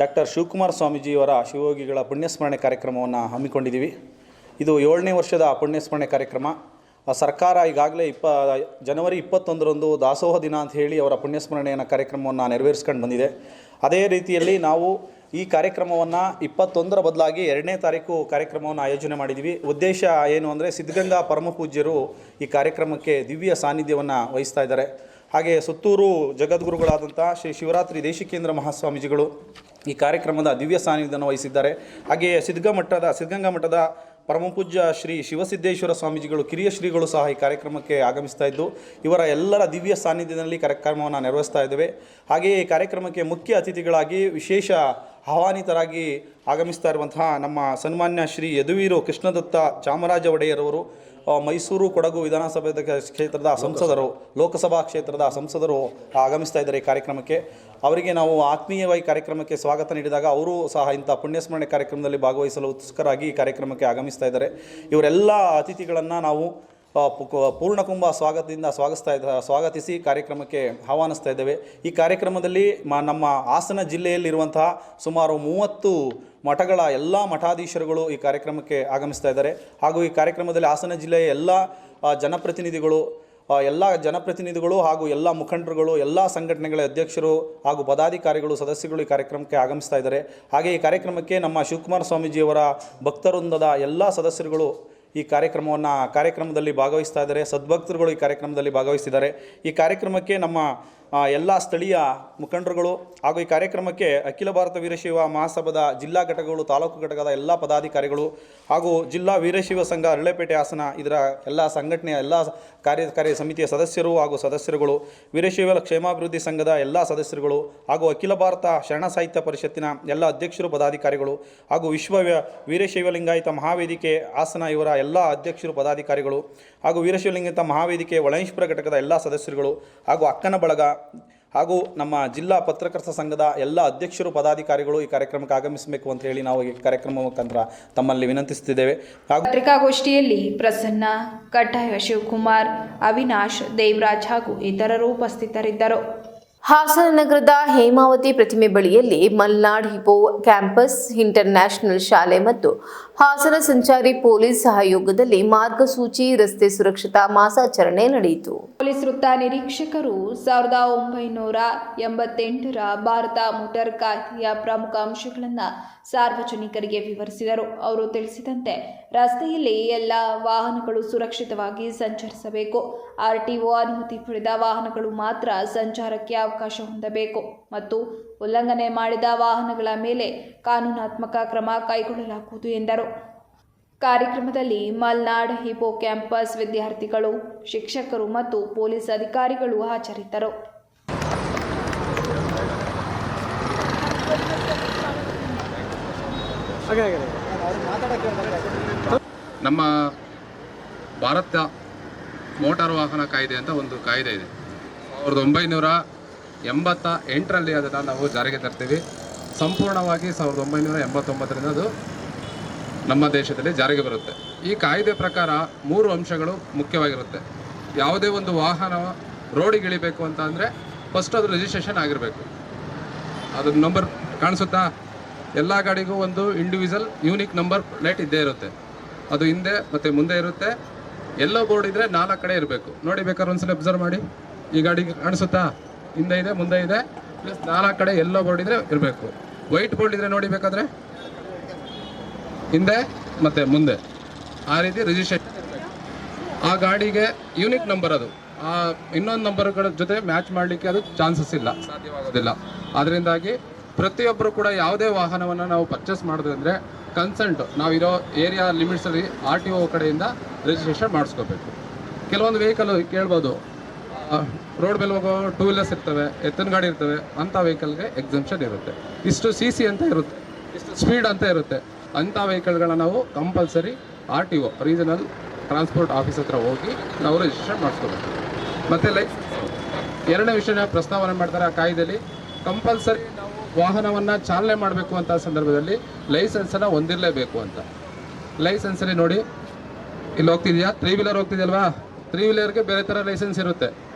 ಡಾಕ್ಟರ್ ಶಿವಕುಮಾರ ಸ್ವಾಮೀಜಿಯವರ ಶಿವಯೋಗಿಗಳ ಪುಣ್ಯಸ್ಮರಣೆ ಕಾರ್ಯಕ್ರಮವನ್ನು ಹಮ್ಮಿಕೊಂಡಿದ್ದೀವಿ. ಇದು 7ನೇ ವರ್ಷದ ಪುಣ್ಯಸ್ಮರಣೆ ಕಾರ್ಯಕ್ರಮ. ಸರ್ಕಾರ ಈಗಾಗಲೇ ಜನವರಿ 21ರಂದು ದಾಸೋಹ ದಿನ ಅಂತ ಹೇಳಿ ಅವರ ಪುಣ್ಯಸ್ಮರಣೆಯನ್ನು ಕಾರ್ಯಕ್ರಮವನ್ನು ನೆರವೇರಿಸ್ಕೊಂಡು ಬಂದಿದೆ. ಅದೇ ರೀತಿಯಲ್ಲಿ ನಾವು ಈ ಕಾರ್ಯಕ್ರಮವನ್ನು 21ರ ಬದಲಾಗಿ 2ನೇ ತಾರೀಕು ಕಾರ್ಯಕ್ರಮವನ್ನು ಆಯೋಜನೆ ಮಾಡಿದ್ದೀವಿ. ಉದ್ದೇಶ ಏನು ಅಂದರೆ ಸಿದ್ಧಗಂಗಾ ಪರಮಪೂಜ್ಯರು ಈ ಕಾರ್ಯಕ್ರಮಕ್ಕೆ ದಿವ್ಯ ಸಾನ್ನಿಧ್ಯವನ್ನು ವಹಿಸ್ತಾ ಇದ್ದಾರೆ. ಹಾಗೆ ಸುತ್ತೂರು ಜಗದ್ಗುರುಗಳಾದಂಥ ಶ್ರೀ ಶಿವರಾತ್ರಿ ದೇಶಿಕೇಂದ್ರ ಮಹಾಸ್ವಾಮೀಜಿಗಳು ಈ ಕಾರ್ಯಕ್ರಮದ ದಿವ್ಯ ಸಾನ್ನಿಧ್ಯವನ್ನು ವಹಿಸಿದ್ದಾರೆ. ಹಾಗೆಯೇ ಸಿದ್ಧಗಂಗಾ ಮಠದ ಪರಮಪೂಜ್ಯ ಶ್ರೀ ಶಿವಸಿದ್ದೇಶ್ವರ ಸ್ವಾಮೀಜಿಗಳು ಕಿರಿಯ ಶ್ರೀಗಳು ಸಹ ಈ ಕಾರ್ಯಕ್ರಮಕ್ಕೆ ಆಗಮಿಸ್ತಾ ಇದ್ದು ಇವರ ಎಲ್ಲರ ದಿವ್ಯ ಸಾನ್ನಿಧ್ಯದಲ್ಲಿ ಕಾರ್ಯಕ್ರಮವನ್ನು ನಿರ್ವಹಿಸ್ತಾ ಇದ್ದೇವೆ. ಹಾಗೆಯೇ ಈ ಕಾರ್ಯಕ್ರಮಕ್ಕೆ ಮುಖ್ಯ ಅತಿಥಿಗಳಾಗಿ ವಿಶೇಷ ಆಹ್ವಾನಿತರಾಗಿ ಆಗಮಿಸ್ತಾ ಇರುವಂತಹ ನಮ್ಮ ಸನ್ಮಾನ್ಯ ಶ್ರೀ ಯದುವೀರು ಕೃಷ್ಣದತ್ತ ಚಾಮರಾಜ ಒಡೆಯರವರು, ಮೈಸೂರು ಕೊಡಗು ವಿಧಾನಸಭೆ ಕ್ಷೇತ್ರದ ಸಂಸದರು, ಲೋಕಸಭಾ ಕ್ಷೇತ್ರದ ಸಂಸದರು ಆಗಮಿಸ್ತಾ ಇದ್ದಾರೆ ಈ ಕಾರ್ಯಕ್ರಮಕ್ಕೆ. ಅವರಿಗೆ ನಾವು ಆತ್ಮೀಯವಾಗಿ ಕಾರ್ಯಕ್ರಮಕ್ಕೆ ಸ್ವಾಗತ ನೀಡಿದಾಗ ಅವರು ಸಹ ಇಂಥ ಪುಣ್ಯಸ್ಮರಣೆ ಕಾರ್ಯಕ್ರಮದಲ್ಲಿ ಭಾಗವಹಿಸಲು ಉತ್ಸುಕರಾಗಿ ಈ ಕಾರ್ಯಕ್ರಮಕ್ಕೆ ಆಗಮಿಸ್ತಾ ಇದ್ದಾರೆ. ಇವರೆಲ್ಲ ಅತಿಥಿಗಳನ್ನು ನಾವು ಪೂರ್ಣಕುಂಭ ಸ್ವಾಗತದಿಂದ ಸ್ವಾಗತಿಸಿ ಕಾರ್ಯಕ್ರಮಕ್ಕೆ ಆಹ್ವಾನಿಸ್ತಾ ಇದ್ದೇವೆ. ಈ ಕಾರ್ಯಕ್ರಮದಲ್ಲಿ ನಮ್ಮ ಹಾಸನ ಜಿಲ್ಲೆಯಲ್ಲಿರುವಂತಹ ಸುಮಾರು 30 ಮಠಗಳ ಎಲ್ಲ ಮಠಾಧೀಶರುಗಳು ಈ ಕಾರ್ಯಕ್ರಮಕ್ಕೆ ಆಗಮಿಸ್ತಾ ಇದ್ದಾರೆ. ಹಾಗೂ ಈ ಕಾರ್ಯಕ್ರಮದಲ್ಲಿ ಹಾಸನ ಜಿಲ್ಲೆಯ ಎಲ್ಲ ಜನಪ್ರತಿನಿಧಿಗಳು ಹಾಗೂ ಎಲ್ಲ ಮುಖಂಡರುಗಳು, ಎಲ್ಲ ಸಂಘಟನೆಗಳ ಅಧ್ಯಕ್ಷರು ಹಾಗೂ ಪದಾಧಿಕಾರಿಗಳು, ಸದಸ್ಯರು ಈ ಕಾರ್ಯಕ್ರಮಕ್ಕೆ ಆಗಮಿಸ್ತಾ ಇದ್ದಾರೆ. ಹಾಗೆ ಈ ಕಾರ್ಯಕ್ರಮಕ್ಕೆ ನಮ್ಮ ಶಿವಕುಮಾರ ಸ್ವಾಮೀಜಿಯವರ ಭಕ್ತವೃಂದದ ಎಲ್ಲ ಸದಸ್ಯರುಗಳು ಈ ಕಾರ್ಯಕ್ರಮದಲ್ಲಿ ಭಾಗವಹಿಸ್ತಾ ಇದ್ದಾರೆ. ಸದ್ಭಕ್ತರುಗಳು ಈ ಕಾರ್ಯಕ್ರಮದಲ್ಲಿ ಭಾಗವಹಿಸಿದ್ದಾರೆ. ಈ ಕಾರ್ಯಕ್ರಮಕ್ಕೆ ನಮ್ಮ ಎಲ್ಲ ಸ್ಥಳೀಯ ಮುಖಂಡರುಗಳು ಹಾಗೂ ಈ ಕಾರ್ಯಕ್ರಮಕ್ಕೆ ಅಖಿಲ ಭಾರತ ವೀರಶೈವ ಮಹಾಸಭಾದ ಜಿಲ್ಲಾ ಘಟಕಗಳು, ತಾಲೂಕು ಘಟಕದ ಎಲ್ಲ ಪದಾಧಿಕಾರಿಗಳು ಹಾಗೂ ಜಿಲ್ಲಾ ವೀರಶೈವ ಸಂಘ ಅರಳೆಪೇಟೆ ಹಾಸನ ಇದರ ಎಲ್ಲ ಸಂಘಟನೆಯ ಎಲ್ಲ ಕಾರ್ಯಕಾರಿ ಸಮಿತಿಯ ಸದಸ್ಯರು ಹಾಗೂ ಸದಸ್ಯರುಗಳು, ವೀರಶೈವ ಕ್ಷೇಮಾಭಿವೃದ್ಧಿ ಸಂಘದ ಎಲ್ಲ ಸದಸ್ಯರುಗಳು ಹಾಗೂ ಅಖಿಲ ಭಾರತ ಶರಣ ಸಾಹಿತ್ಯ ಪರಿಷತ್ತಿನ ಎಲ್ಲ ಅಧ್ಯಕ್ಷರು, ಪದಾಧಿಕಾರಿಗಳು ಹಾಗೂ ವಿಶ್ವ ವೀರಶೈವ ಲಿಂಗಾಯತ ಮಹಾವೇದಿಕೆ ಹಾಸನ ಇವರ ಎಲ್ಲ ಅಧ್ಯಕ್ಷರು, ಪದಾಧಿಕಾರಿಗಳು ಹಾಗೂ ವೀರಶೈವ ಲಿಂಗಾಯತ ಮಹಾವೇದಿಕೆ ಒಳೇಶ್ವರ ಘಟಕದ ಎಲ್ಲ ಸದಸ್ಯರುಗಳು ಹಾಗೂ ಅಕ್ಕನ ಬಳಗ ಹಾಗೂ ನಮ್ಮ ಜಿಲ್ಲಾ ಪತ್ರಕರ್ತ ಸಂಘದ ಎಲ್ಲ ಅಧ್ಯಕ್ಷರು, ಪದಾಧಿಕಾರಿಗಳು ಈ ಕಾರ್ಯಕ್ರಮಕ್ಕೆ ಆಗಮಿಸಬೇಕು ಅಂತ ಹೇಳಿ ನಾವು ಈ ಕಾರ್ಯಕ್ರಮ ಮುಖಾಂತರ ತಮ್ಮಲ್ಲಿ ವಿನಂತಿಸುತ್ತಿದ್ದೇವೆ. ಪತ್ರಿಕಾಗೋಷ್ಠಿಯಲ್ಲಿ ಪ್ರಸನ್ನ, ಕಡ್ಡಾಯ ಶಿವಕುಮಾರ್, ಅವಿನಾಶ್, ದೇವರಾಜ್ ಹಾಗೂ ಇತರರು ಉಪಸ್ಥಿತರಿದ್ದರು. ಹಾಸನ ನಗರದ ಹೇಮಾವತಿ ಪ್ರತಿಮೆ ಬಳಿಯಲ್ಲಿ ಮಲ್ನಾಡ್ ಹಿಪೋ ಕ್ಯಾಂಪಸ್ ಇಂಟರ್ನ್ಯಾಷನಲ್ ಶಾಲೆ ಮತ್ತು ಹಾಸನ ಸಂಚಾರಿ ಪೊಲೀಸ್ ಸಹಯೋಗದಲ್ಲಿ ಮಾರ್ಗಸೂಚಿ ರಸ್ತೆ ಸುರಕ್ಷತಾ ಮಾಸಾಚರಣೆ ನಡೆಯಿತು. ಪೊಲೀಸ್ ವೃತ್ತ ನಿರೀಕ್ಷಕರು 1988ರ ಭಾರತ ಮೋಟಾರ್ ಕಾಯ್ದೆಯ ಪ್ರಮುಖ ಅಂಶಗಳನ್ನು ಸಾರ್ವಜನಿಕರಿಗೆ ವಿವರಿಸಿದರು. ಅವರು ತಿಳಿಸಿದಂತೆ ರಸ್ತೆಯಲ್ಲಿ ಎಲ್ಲ ವಾಹನಗಳು ಸುರಕ್ಷಿತವಾಗಿ ಸಂಚರಿಸಬೇಕು. ಆರ್ಟಿಒ ಅನುಮತಿ ಪಡೆದ ವಾಹನಗಳು ಮಾತ್ರ ಸಂಚಾರಕ್ಕೆ ಅವಕಾಶ ಹೊಂದಬೇಕು ಮತ್ತು ಉಲ್ಲಂಘನೆ ಮಾಡಿದ ವಾಹನಗಳ ಮೇಲೆ ಕಾನೂನಾತ್ಮಕ ಕ್ರಮ ಕೈಗೊಳ್ಳಲಾಗುವುದು ಎಂದರು. ಕಾರ್ಯಕ್ರಮದಲ್ಲಿ ಮಲ್ನಾಡ್ ಹಿಪೋ ಕ್ಯಾಂಪಸ್ ವಿದ್ಯಾರ್ಥಿಗಳು, ಶಿಕ್ಷಕರು ಮತ್ತು ಪೊಲೀಸ್ ಅಧಿಕಾರಿಗಳು ಹಾಜರಿದ್ದರು. ನಮ್ಮ ಭಾರತ ಮೋಟಾರ್ ವಾಹನ ಕಾಯ್ದೆ ಅಂತ ಒಂದು ಕಾಯ್ದೆ ಇದೆ. 1988ರಲ್ಲಿ ಅದನ್ನು ನಾವು ಜಾರಿಗೆ ತರ್ತೀವಿ. ಸಂಪೂರ್ಣವಾಗಿ 1989ರಿಂದ ಅದು ನಮ್ಮ ದೇಶದಲ್ಲಿ ಜಾರಿಗೆ ಬರುತ್ತೆ. ಈ ಕಾಯ್ದೆ ಪ್ರಕಾರ 3 ಅಂಶಗಳು ಮುಖ್ಯವಾಗಿರುತ್ತೆ. ಯಾವುದೇ ಒಂದು ವಾಹನ ರೋಡಿಗೆ ಇಳಿಬೇಕು ಅಂತ ಅಂದರೆ ಫಸ್ಟ್ ಅದು ರಿಜಿಸ್ಟ್ರೇಷನ್ ಆಗಿರಬೇಕು. ಅದು ನಂಬರ್ ಕಾಣಿಸುತ್ತಾ? ಎಲ್ಲ ಗಾಡಿಗೂ ಒಂದು ಇಂಡಿವಿಜುವಲ್ ಯೂನಿಕ್ ನಂಬರ್ ಪ್ಲೇಟ್ ಇದ್ದೇ ಇರುತ್ತೆ. ಅದು ಹಿಂದೆ ಮತ್ತು ಮುಂದೆ ಇರುತ್ತೆ. ಎಲ್ಲೋ ಬೋರ್ಡ್ ಇದ್ದರೆ 4 ಕಡೆ ಇರಬೇಕು. ನೋಡಿ, ಬೇಕಾದ್ರೆ ಒಂದ್ಸಲ ಅಬ್ಸರ್ವ್ ಮಾಡಿ. ಈ ಗಾಡಿಗೆ ಕಾಣಿಸುತ್ತಾ? ಹಿಂದೆ ಇದೆ, ಮುಂದೆ ಇದೆ, ಪ್ಲಸ್ 4 ಕಡೆ ಎಲ್ಲೋ ಬೋರ್ಡ್ ಇದ್ದರೆ ಇರಬೇಕು. ವೈಟ್ ಬೋರ್ಡ್ ಇದ್ದರೆ ನೋಡಿ, ಬೇಕಾದರೆ ಹಿಂದೆ ಮತ್ತು ಮುಂದೆ ಆ ರೀತಿ ರಿಜಿಸ್ಟ್ರೇಷನ್. ಆ ಗಾಡಿಗೆ ಯೂನಿಕ್ ನಂಬರ್, ಅದು ಆ ಇನ್ನೊಂದು ನಂಬರ್ಗಳ ಜೊತೆ ಮ್ಯಾಚ್ ಮಾಡಲಿಕ್ಕೆ ಅದು ಚಾನ್ಸಸ್ ಇಲ್ಲ, ಸಾಧ್ಯವಾಗೋದಿಲ್ಲ. ಅದರಿಂದಾಗಿ ಪ್ರತಿಯೊಬ್ಬರು ಕೂಡ ಯಾವುದೇ ವಾಹನವನ್ನು ನಾವು ಪರ್ಚೇಸ್ ಮಾಡಿದ್ರೆ ಅಂದರೆ ಕನ್ಸಲ್ಟ್ ನಾವಿರೋ ಏರಿಯಾ ಲಿಮಿಟ್ಸಲ್ಲಿ RTO ಕಡೆಯಿಂದ ರಿಜಿಸ್ಟ್ರೇಷನ್ ಮಾಡಿಸ್ಕೋಬೇಕು. ಕೆಲವೊಂದು ವೆಹಿಕಲ್ ಕೇಳ್ಬೋದು, ರೋಡ್ ಮೇಲೆ ಹೋಗೋ 2 ವೀಲರ್ಸ್ ಇರ್ತವೆ, ಎತ್ತಿನ ಗಾಡಿ ಇರ್ತವೆ, ಅಂಥ ವೆಹಿಕಲ್ಗೆ ಎಕ್ಸಂಪ್ಷನ್ ಇರುತ್ತೆ. ಇಷ್ಟು CC ಅಂತ ಇರುತ್ತೆ, ಇಷ್ಟು ಸ್ಪೀಡ್ ಅಂತ ಇರುತ್ತೆ. ಅಂಥ ವೆಹಿಕಲ್ಗಳನ್ನ ನಾವು compulsory RTO regional transport office ಹತ್ರ ಹೋಗಿ ನಾವು ರಿಜಿಸ್ಟ್ರೇಷನ್ ಮಾಡಿಸ್ಕೋಬೇಕು. ಮತ್ತು ಎರಡನೇ ವಿಷಯನ ಪ್ರಸ್ತಾವನೆ ಮಾಡ್ತಾರೆ ಆ ಕಾಯ್ದೆಯಲ್ಲಿ. ಕಂಪಲ್ಸರಿ ನಾವು ವಾಹನವನ್ನು ಚಾಲನೆ ಮಾಡಬೇಕು ಅಂತ ಸಂದರ್ಭದಲ್ಲಿ ಲೈಸೆನ್ಸನ್ನು ಹೊಂದಿರಲೇಬೇಕು ಅಂತ. ಲೈಸೆನ್ಸಲ್ಲಿ ನೋಡಿ, ಇಲ್ಲಿ ಹೋಗ್ತಿದ್ಯಾ, 3 ವೀಲರ್ ಹೋಗ್ತಿದೆಯಲ್ವಾ, 3 ವೀಲರ್ಗೆ ಬೇರೆ ಥರ ಲೈಸೆನ್ಸ್ ಇರುತ್ತೆ.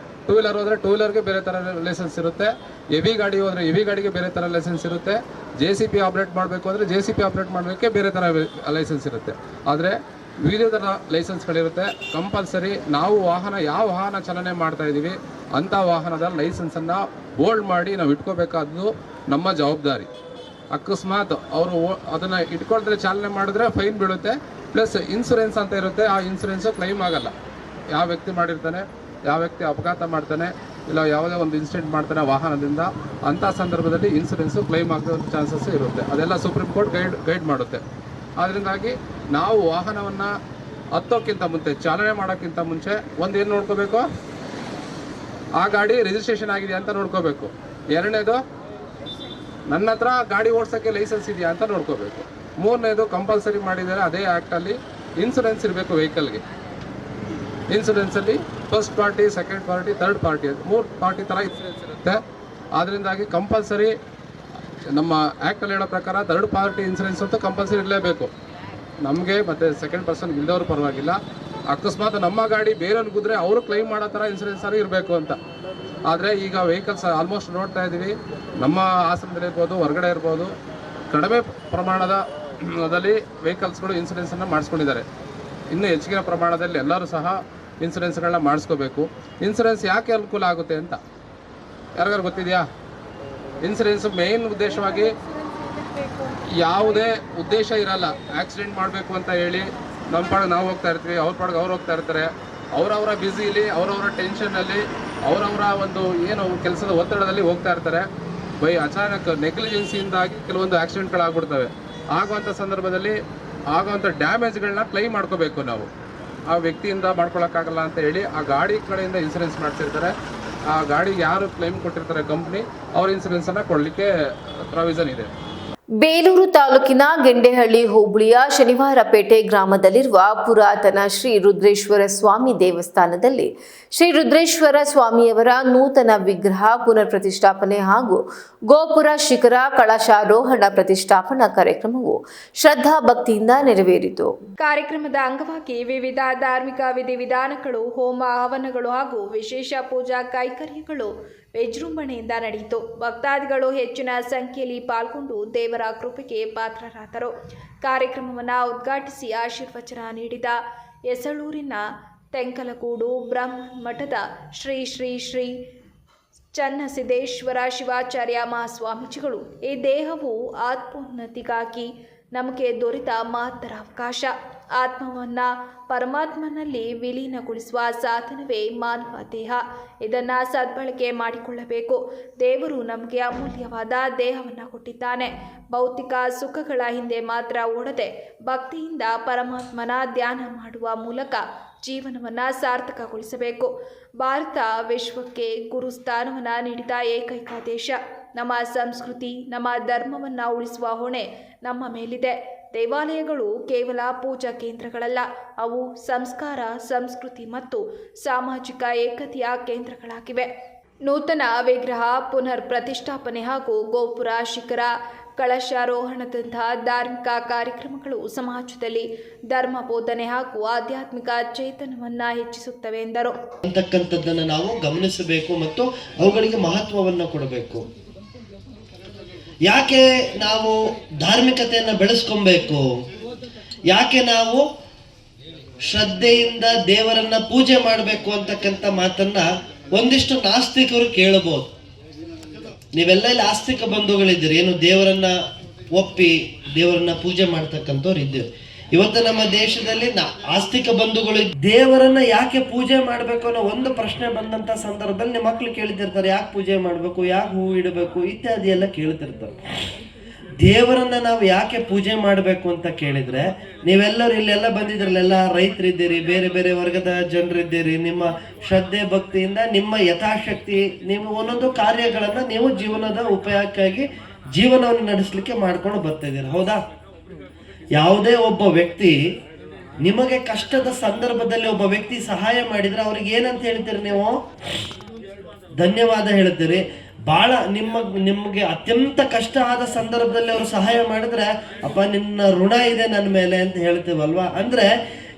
2 ವೀಲರ್ ಹೋದರೆ 2 ವೀಲರ್ಗೆ ಬೇರೆ ಥರ ಲೈಸೆನ್ಸ್ ಇರುತ್ತೆ. ಹೆವಿ ಗಾಡಿ ಹೋದರೆ ಹೆವಿ ಗಾಡಿಗೆ ಬೇರೆ ಥರ ಲೈಸೆನ್ಸ್ ಇರುತ್ತೆ. JCB ಆಪ್ರೇಟ್ ಮಾಡಬೇಕು ಅಂದರೆ JCB ಆಪ್ರೇಟ್ ಮಾಡೋಕ್ಕೆ ಬೇರೆ ಥರ ಲೈಸೆನ್ಸ್ ಇರುತ್ತೆ. ಆದರೆ ವಿವಿಧ ಥರ ಲೈಸೆನ್ಸ್ಗಳಿರುತ್ತೆ. ಕಂಪಲ್ಸರಿ ನಾವು ಯಾವ ವಾಹನ ಚಾಲನೆ ಮಾಡ್ತಾ ಇದ್ದೀವಿ ಅಂಥ ವಾಹನದ ಲೈಸೆನ್ಸನ್ನು ಹೋಲ್ಡ್ ಮಾಡಿ ನಾವು ಇಟ್ಕೋಬೇಕಾದ್ದು ನಮ್ಮ ಜವಾಬ್ದಾರಿ. ಅಕಸ್ಮಾತ್ ಅವರು ಅದನ್ನು ಇಟ್ಕೊಳ್ತಾರೆ ಚಾಲನೆ ಮಾಡಿದ್ರೆ ಫೈನ್ ಬೀಳುತ್ತೆ. ಪ್ಲಸ್ ಇನ್ಸೂರೆನ್ಸ್ ಅಂತ ಇರುತ್ತೆ, ಆ ಇನ್ಸೂರೆನ್ಸು ಕ್ಲೈಮ್ ಆಗಲ್ಲ. ಯಾವ ವ್ಯಕ್ತಿ ಮಾಡಿರ್ತಾನೆ, ಯಾವ ವ್ಯಕ್ತಿ ಅಪಘಾತ ಮಾಡ್ತಾನೆ, ಇಲ್ಲ ಯಾವುದೇ ಒಂದು ಇನ್ಸಿಡೆಂಟ್ ಮಾಡ್ತಾನೆ ವಾಹನದಿಂದ, ಅಂಥ ಸಂದರ್ಭದಲ್ಲಿ ಇನ್ಸೂರೆನ್ಸು ಕ್ಲೈಮ್ ಆಗೋ ಚಾನ್ಸಸ್ ಇರುತ್ತೆ. ಅದೆಲ್ಲ ಸುಪ್ರೀಂ ಕೋರ್ಟ್ ಗೈಡ್ ಮಾಡುತ್ತೆ. ಅದರಿಂದಾಗಿ ನಾವು ವಾಹನವನ್ನು ಹತ್ತೋಕ್ಕಿಂತ ಮುಂಚೆ, ಚಾಲನೆ ಮಾಡೋಕ್ಕಿಂತ ಮುಂಚೆ ಏನು ನೋಡ್ಕೋಬೇಕು, ಆ ಗಾಡಿ ರಿಜಿಸ್ಟ್ರೇಷನ್ ಆಗಿದೆ ಅಂತ ನೋಡ್ಕೋಬೇಕು. ಎರಡನೇದು, ನನ್ನ ಹತ್ರ ಗಾಡಿ ಓಡಿಸೋಕ್ಕೆ ಲೈಸೆನ್ಸ್ ಇದೆಯಾ ಅಂತ ನೋಡ್ಕೋಬೇಕು. ಮೂರನೇದು, ಕಂಪಲ್ಸರಿ ಮಾಡಿದರೆ ಅದೇ ಆ್ಯಕ್ಟಲ್ಲಿ ಇನ್ಸೂರೆನ್ಸ್ ಇರಬೇಕು ವೆಹಿಕಲ್ಗೆ. ಇನ್ಸೂರೆನ್ಸಲ್ಲಿ first party, second party, third party, 3 party ಥರ ಇನ್ಸೂರೆನ್ಸ್ ಇರುತ್ತೆ. ಅದರಿಂದಾಗಿ ಕಂಪಲ್ಸರಿ ನಮ್ಮ ಆ್ಯಕ್ಟಲ್ಲಿ ಹೇಳೋ ಪ್ರಕಾರ ಥರ್ಡ್ ಪಾರ್ಟಿ ಇನ್ಸೂರೆನ್ಸ್ ಅಂತೂ ಕಂಪಲ್ಸರಿ ಇರಲೇಬೇಕು. ನಮಗೆ ಮತ್ತು ಸೆಕೆಂಡ್ ಪರ್ಸನ್ ಇಲ್ಲದವ್ರು ಪರವಾಗಿಲ್ಲ. ಅಕಸ್ಮಾತ್ ನಮ್ಮ ಗಾಡಿ ಬೇರೆಯವ್ರಿಗೆ ಗುದ್ರೆ ಅವರು ಕ್ಲೈಮ್ ಮಾಡೋ ಥರ ಇನ್ಸೂರೆನ್ಸ್ ಆದರೂ ಇರಬೇಕು ಅಂತ. ಆದರೆ ಈಗ ವೆಹಿಕಲ್ಸ್ ಆಲ್ಮೋಸ್ಟ್ ನೋಡ್ತಾ ಇದ್ದೀವಿ, ನಮ್ಮ ಹಾಸನದಲ್ಲಿ ಇರ್ಬೋದು, ಹೊರಗಡೆ ಇರ್ಬೋದು, ಕಡಿಮೆ ಪ್ರಮಾಣದಲ್ಲಿ ವೆಹಿಕಲ್ಸ್ಗಳು ಇನ್ಸೂರೆನ್ಸನ್ನು ಮಾಡಿಸ್ಕೊಂಡಿದ್ದಾರೆ. ಇನ್ನು ಹೆಚ್ಚಿನ ಪ್ರಮಾಣದಲ್ಲಿ ಎಲ್ಲರೂ ಸಹ ಇನ್ಸೂರೆನ್ಸ್ಗಳನ್ನ ಮಾಡಿಸ್ಕೋಬೇಕು. ಇನ್ಸೂರೆನ್ಸ್ ಯಾಕೆ ಅನುಕೂಲ ಆಗುತ್ತೆ ಅಂತ ಯಾರಿಗಾರು ಗೊತ್ತಿದೆಯಾ? ಇನ್ಸೂರೆನ್ಸ್ ಮೇನ್ ಉದ್ದೇಶವಾಗಿ ಯಾವುದೇ ಉದ್ದೇಶ ಇರಲ್ಲ. ಆಕ್ಸಿಡೆಂಟ್ ಮಾಡಬೇಕು ಅಂತ ಹೇಳಿ ನಮ್ಮ ಪಾಡಿಗೆ ನಾವು ಹೋಗ್ತಾ ಇರ್ತೀವಿ, ಅವ್ರ ಪಾಡಿಗೆ ಅವ್ರು ಹೋಗ್ತಾ ಇರ್ತಾರೆ. ಅವರವರ ಬ್ಯುಸಿಲಿ, ಅವರವರ ಟೆನ್ಷನ್ನಲ್ಲಿ, ಅವರವರ ಒಂದು ಏನು ಕೆಲಸದ ಒತ್ತಡದಲ್ಲಿ ಹೋಗ್ತಾ ಇರ್ತಾರೆ. ಅಚಾನಕ್ ನೆಗ್ಲಿಜೆನ್ಸಿಯಿಂದಾಗಿ ಕೆಲವೊಂದು ಆಕ್ಸಿಡೆಂಟ್ಗಳಾಗ್ಬಿಡ್ತವೆ. ಆಗುವಂಥ ಸಂದರ್ಭದಲ್ಲಿ ಆಗುವಂಥ ಡ್ಯಾಮೇಜ್ಗಳನ್ನ ಕ್ಲೈಮ್ ಮಾಡ್ಕೋಬೇಕು ನಾವು. ಆ ವ್ಯಕ್ತಿಯಿಂದ ಮಾಡ್ಕೊಳಕ್ಕಾಗಲ್ಲ ಅಂತ ಹೇಳಿ ಆ ಗಾಡಿ ಕಡೆಯಿಂದ ಇನ್ಸೂರೆನ್ಸ್ ಮಾಡಿಸಿರ್ತಾರೆ. ಆ ಗಾಡಿಗೆ ಯಾರು ಕ್ಲೈಮ್ ಕೊಟ್ಟಿರ್ತಾರೆ ಕಂಪ್ನಿ, ಅವ್ರ ಇನ್ಸೂರೆನ್ಸನ್ನು ಕೊಡಲಿಕ್ಕೆ ಪ್ರಾವಿಷನ್ ಇದೆ. ಬೇಲೂರು ತಾಲೂಕಿನ ಗೆಂಡೆಹಳ್ಳಿ ಹೋಬಳಿಯ ಶನಿವಾರಪೇಟೆ ಗ್ರಾಮದಲ್ಲಿರುವ ಪುರಾತನ ಶ್ರೀ ರುದ್ರೇಶ್ವರ ಸ್ವಾಮಿ ದೇವಸ್ಥಾನದಲ್ಲಿ ಶ್ರೀ ರುದ್ರೇಶ್ವರ ಸ್ವಾಮಿಯವರ ನೂತನ ವಿಗ್ರಹ ಪುನರ್ ಪ್ರತಿಷ್ಠಾಪನೆ ಹಾಗೂ ಗೋಪುರ ಶಿಖರ ಕಳಶಾರೋಹಣ ಪ್ರತಿಷ್ಠಾಪನಾ ಕಾರ್ಯಕ್ರಮವು ಶ್ರದ್ಧಾ ಭಕ್ತಿಯಿಂದ ನೆರವೇರಿತು. ಕಾರ್ಯಕ್ರಮದ ಅಂಗವಾಗಿ ವಿವಿಧ ಧಾರ್ಮಿಕ ವಿಧಿವಿಧಾನಗಳು, ಹೋಮ ಹವನಗಳು ಹಾಗೂ ವಿಶೇಷ ಪೂಜಾ ಕೈಕರ್ಯಗಳು ವಿಜೃಂಭಣೆಯಿಂದ ನಡೆಯಿತು. ಭಕ್ತಾದಿಗಳು ಹೆಚ್ಚಿನ ಸಂಖ್ಯೆಯಲ್ಲಿ ಪಾಲ್ಗೊಂಡು ದೇವರ ಕೃಪೆಗೆ ಪಾತ್ರರಾದರು. ಕಾರ್ಯಕ್ರಮವನ್ನು ಉದ್ಘಾಟಿಸಿ ಆಶೀರ್ವಚನ ನೀಡಿದ ಯಸಳೂರಿನ ತೆಂಕಲಗೂಡು ಬ್ರಹ್ಮಮಠದ ಶ್ರೀ ಶ್ರೀ ಶ್ರೀ ಚನ್ನಸಿದ್ದೇಶ್ವರ ಶಿವಾಚಾರ್ಯ ಮಹಾಸ್ವಾಮೀಜಿಗಳು, ಈ ದೇಹವು ಆತ್ಮೋನ್ನತಿಗಾಗಿ ನಮಗೆ ದೊರೆತ ಮಹತ್ತರ ಅವಕಾಶ. ಆತ್ಮವನ್ನು ಪರಮಾತ್ಮನಲ್ಲಿ ವಿಲೀನಗೊಳಿಸುವ ಸಾಧನವೇ ಮಾನವ ದೇಹ. ಇದನ್ನು ಸದ್ಬಳಕೆ ಮಾಡಿಕೊಳ್ಳಬೇಕು. ದೇವರು ನಮಗೆ ಅಮೂಲ್ಯವಾದ ದೇಹವನ್ನು ಕೊಟ್ಟಿದ್ದಾನೆ. ಭೌತಿಕ ಸುಖಗಳ ಹಿಂದೆ ಮಾತ್ರ ಓಡದೆ ಭಕ್ತಿಯಿಂದ ಪರಮಾತ್ಮನ ಧ್ಯಾನ ಮಾಡುವ ಮೂಲಕ ಜೀವನವನ್ನು ಸಾರ್ಥಕಗೊಳಿಸಬೇಕು. ಭಾರತ ವಿಶ್ವಕ್ಕೆ ಗುರು ಸ್ಥಾನವನ್ನು ನೀಡಿದ ಏಕೈಕ ದೇಶ. ನಮ್ಮ ಸಂಸ್ಕೃತಿ, ನಮ್ಮ ಧರ್ಮವನ್ನು ಉಳಿಸುವ ಹೊಣೆ ನಮ್ಮ ಮೇಲಿದೆ. ದೇವಾಲಯಗಳು ಕೇವಲ ಪೂಜಾ ಕೇಂದ್ರಗಳಲ್ಲ, ಅವು ಸಂಸ್ಕಾರ, ಸಂಸ್ಕೃತಿ ಮತ್ತು ಸಾಮಾಜಿಕ ಏಕತೆಯ ಕೇಂದ್ರಗಳಾಗಿವೆ. ನೂತನ ವಿಗ್ರಹ ಪುನರ್ ಪ್ರತಿಷ್ಠಾಪನೆ ಹಾಗೂ ಗೋಪುರ ಶಿಖರ ಕಳಶಾರೋಹಣದಂತಹ ಧಾರ್ಮಿಕ ಕಾರ್ಯಕ್ರಮಗಳು ಸಮಾಜದಲ್ಲಿ ಧರ್ಮ ಬೋಧನೆ ಹಾಗೂ ಆಧ್ಯಾತ್ಮಿಕ ಚೇತನವನ್ನು ಹೆಚ್ಚಿಸುತ್ತವೆ ಎಂದರು. ಅಂತಕ್ಕಂಥದ್ದನ್ನು ನಾವು ಗಮನಿಸಬೇಕು ಮತ್ತು ಅವುಗಳಿಗೆ ಮಹತ್ವವನ್ನು ಕೊಡಬೇಕು. ಯಾಕೆ ನಾವು ಧಾರ್ಮಿಕತೆಯನ್ನು ಬೆಳೆಸ್ಕೊಬೇಕು? ಯಾಕೆ ನಾವು ಶ್ರದ್ಧೆಯಿಂದ ದೇವರನ್ನ ಪೂಜೆ ಮಾಡಬೇಕು ಅಂತಕ್ಕಂಥ ಮಾತನ್ನ ಒಂದಿಷ್ಟು ನಾಸ್ತಿಕರು ಕೇಳಬಹುದು. ನೀವೆಲ್ಲ ಇಲ್ಲಿ ಆಸ್ತಿಕ ಬಂಧುಗಳಿದ್ದೀರಿ, ಏನು ದೇವರನ್ನ ಒಪ್ಪಿ ದೇವರನ್ನ ಪೂಜೆ ಮಾಡ್ತಕ್ಕಂಥವ್ರು ಇದ್ದೀರಿ. ಇವತ್ತು ನಮ್ಮ ದೇಶದಲ್ಲಿ ಆಸ್ತಿಕ ಬಂಧುಗಳು ದೇವರನ್ನ ಯಾಕೆ ಪೂಜೆ ಮಾಡಬೇಕು ಅನ್ನೋ ಒಂದು ಪ್ರಶ್ನೆ ಬಂದಂತ ಸಂದರ್ಭದಲ್ಲಿ ನಿಮ್ಮ ಮಕ್ಕಳು ಕೇಳ್ತಿರ್ತಾರೆ, ಯಾಕೆ ಪೂಜೆ ಮಾಡಬೇಕು, ಯಾಕೆ ಹೂ ಇಡಬೇಕು ಇತ್ಯಾದಿ ಎಲ್ಲ ಕೇಳ್ತಿರ್ತಾರೆ. ದೇವರನ್ನ ನಾವು ಯಾಕೆ ಪೂಜೆ ಮಾಡಬೇಕು ಅಂತ ಕೇಳಿದ್ರೆ, ನೀವೆಲ್ಲರೂ ಇಲ್ಲೆಲ್ಲ ಬಂದಿದ್ರಲ್ಲೆಲ್ಲ ರೈತರಿದ್ದೀರಿ, ಬೇರೆ ಬೇರೆ ವರ್ಗದ ಜನರಿದ್ದೀರಿ. ನಿಮ್ಮ ಶ್ರದ್ಧೆ ಭಕ್ತಿಯಿಂದ ನಿಮ್ಮ ಯಥಾಶಕ್ತಿ ನೀವು ಒಂದೊಂದು ಕಾರ್ಯಗಳನ್ನ ನೀವು ಜೀವನದ ಉಪಯೋಗಕ್ಕಾಗಿ ಜೀವನವನ್ನು ನಡೆಸಲಿಕ್ಕೆ ಮಾಡ್ಕೊಂಡು ಬರ್ತಿದ್ದೀರಿ, ಹೌದಾ? ಯಾವುದೇ ಒಬ್ಬ ವ್ಯಕ್ತಿ ನಿಮಗೆ ಕಷ್ಟದ ಸಂದರ್ಭದಲ್ಲಿ ಒಬ್ಬ ವ್ಯಕ್ತಿ ಸಹಾಯ ಮಾಡಿದ್ರೆ ಅವ್ರಿಗೆ ಏನಂತ ಹೇಳ್ತೀರಿ ನೀವು? ಧನ್ಯವಾದ ಹೇಳ್ತೀರಿ. ಭಾಳ ನಿಮಗೆ ಅತ್ಯಂತ ಕಷ್ಟ ಆದ ಸಂದರ್ಭದಲ್ಲಿ ಅವರು ಸಹಾಯ ಮಾಡಿದ್ರೆ ಅಪ್ಪ ನಿನ್ನ ಋಣ ಇದೆ ನನ್ನ ಮೇಲೆ ಅಂತ ಹೇಳ್ತೀವಲ್ವಾ. ಅಂದರೆ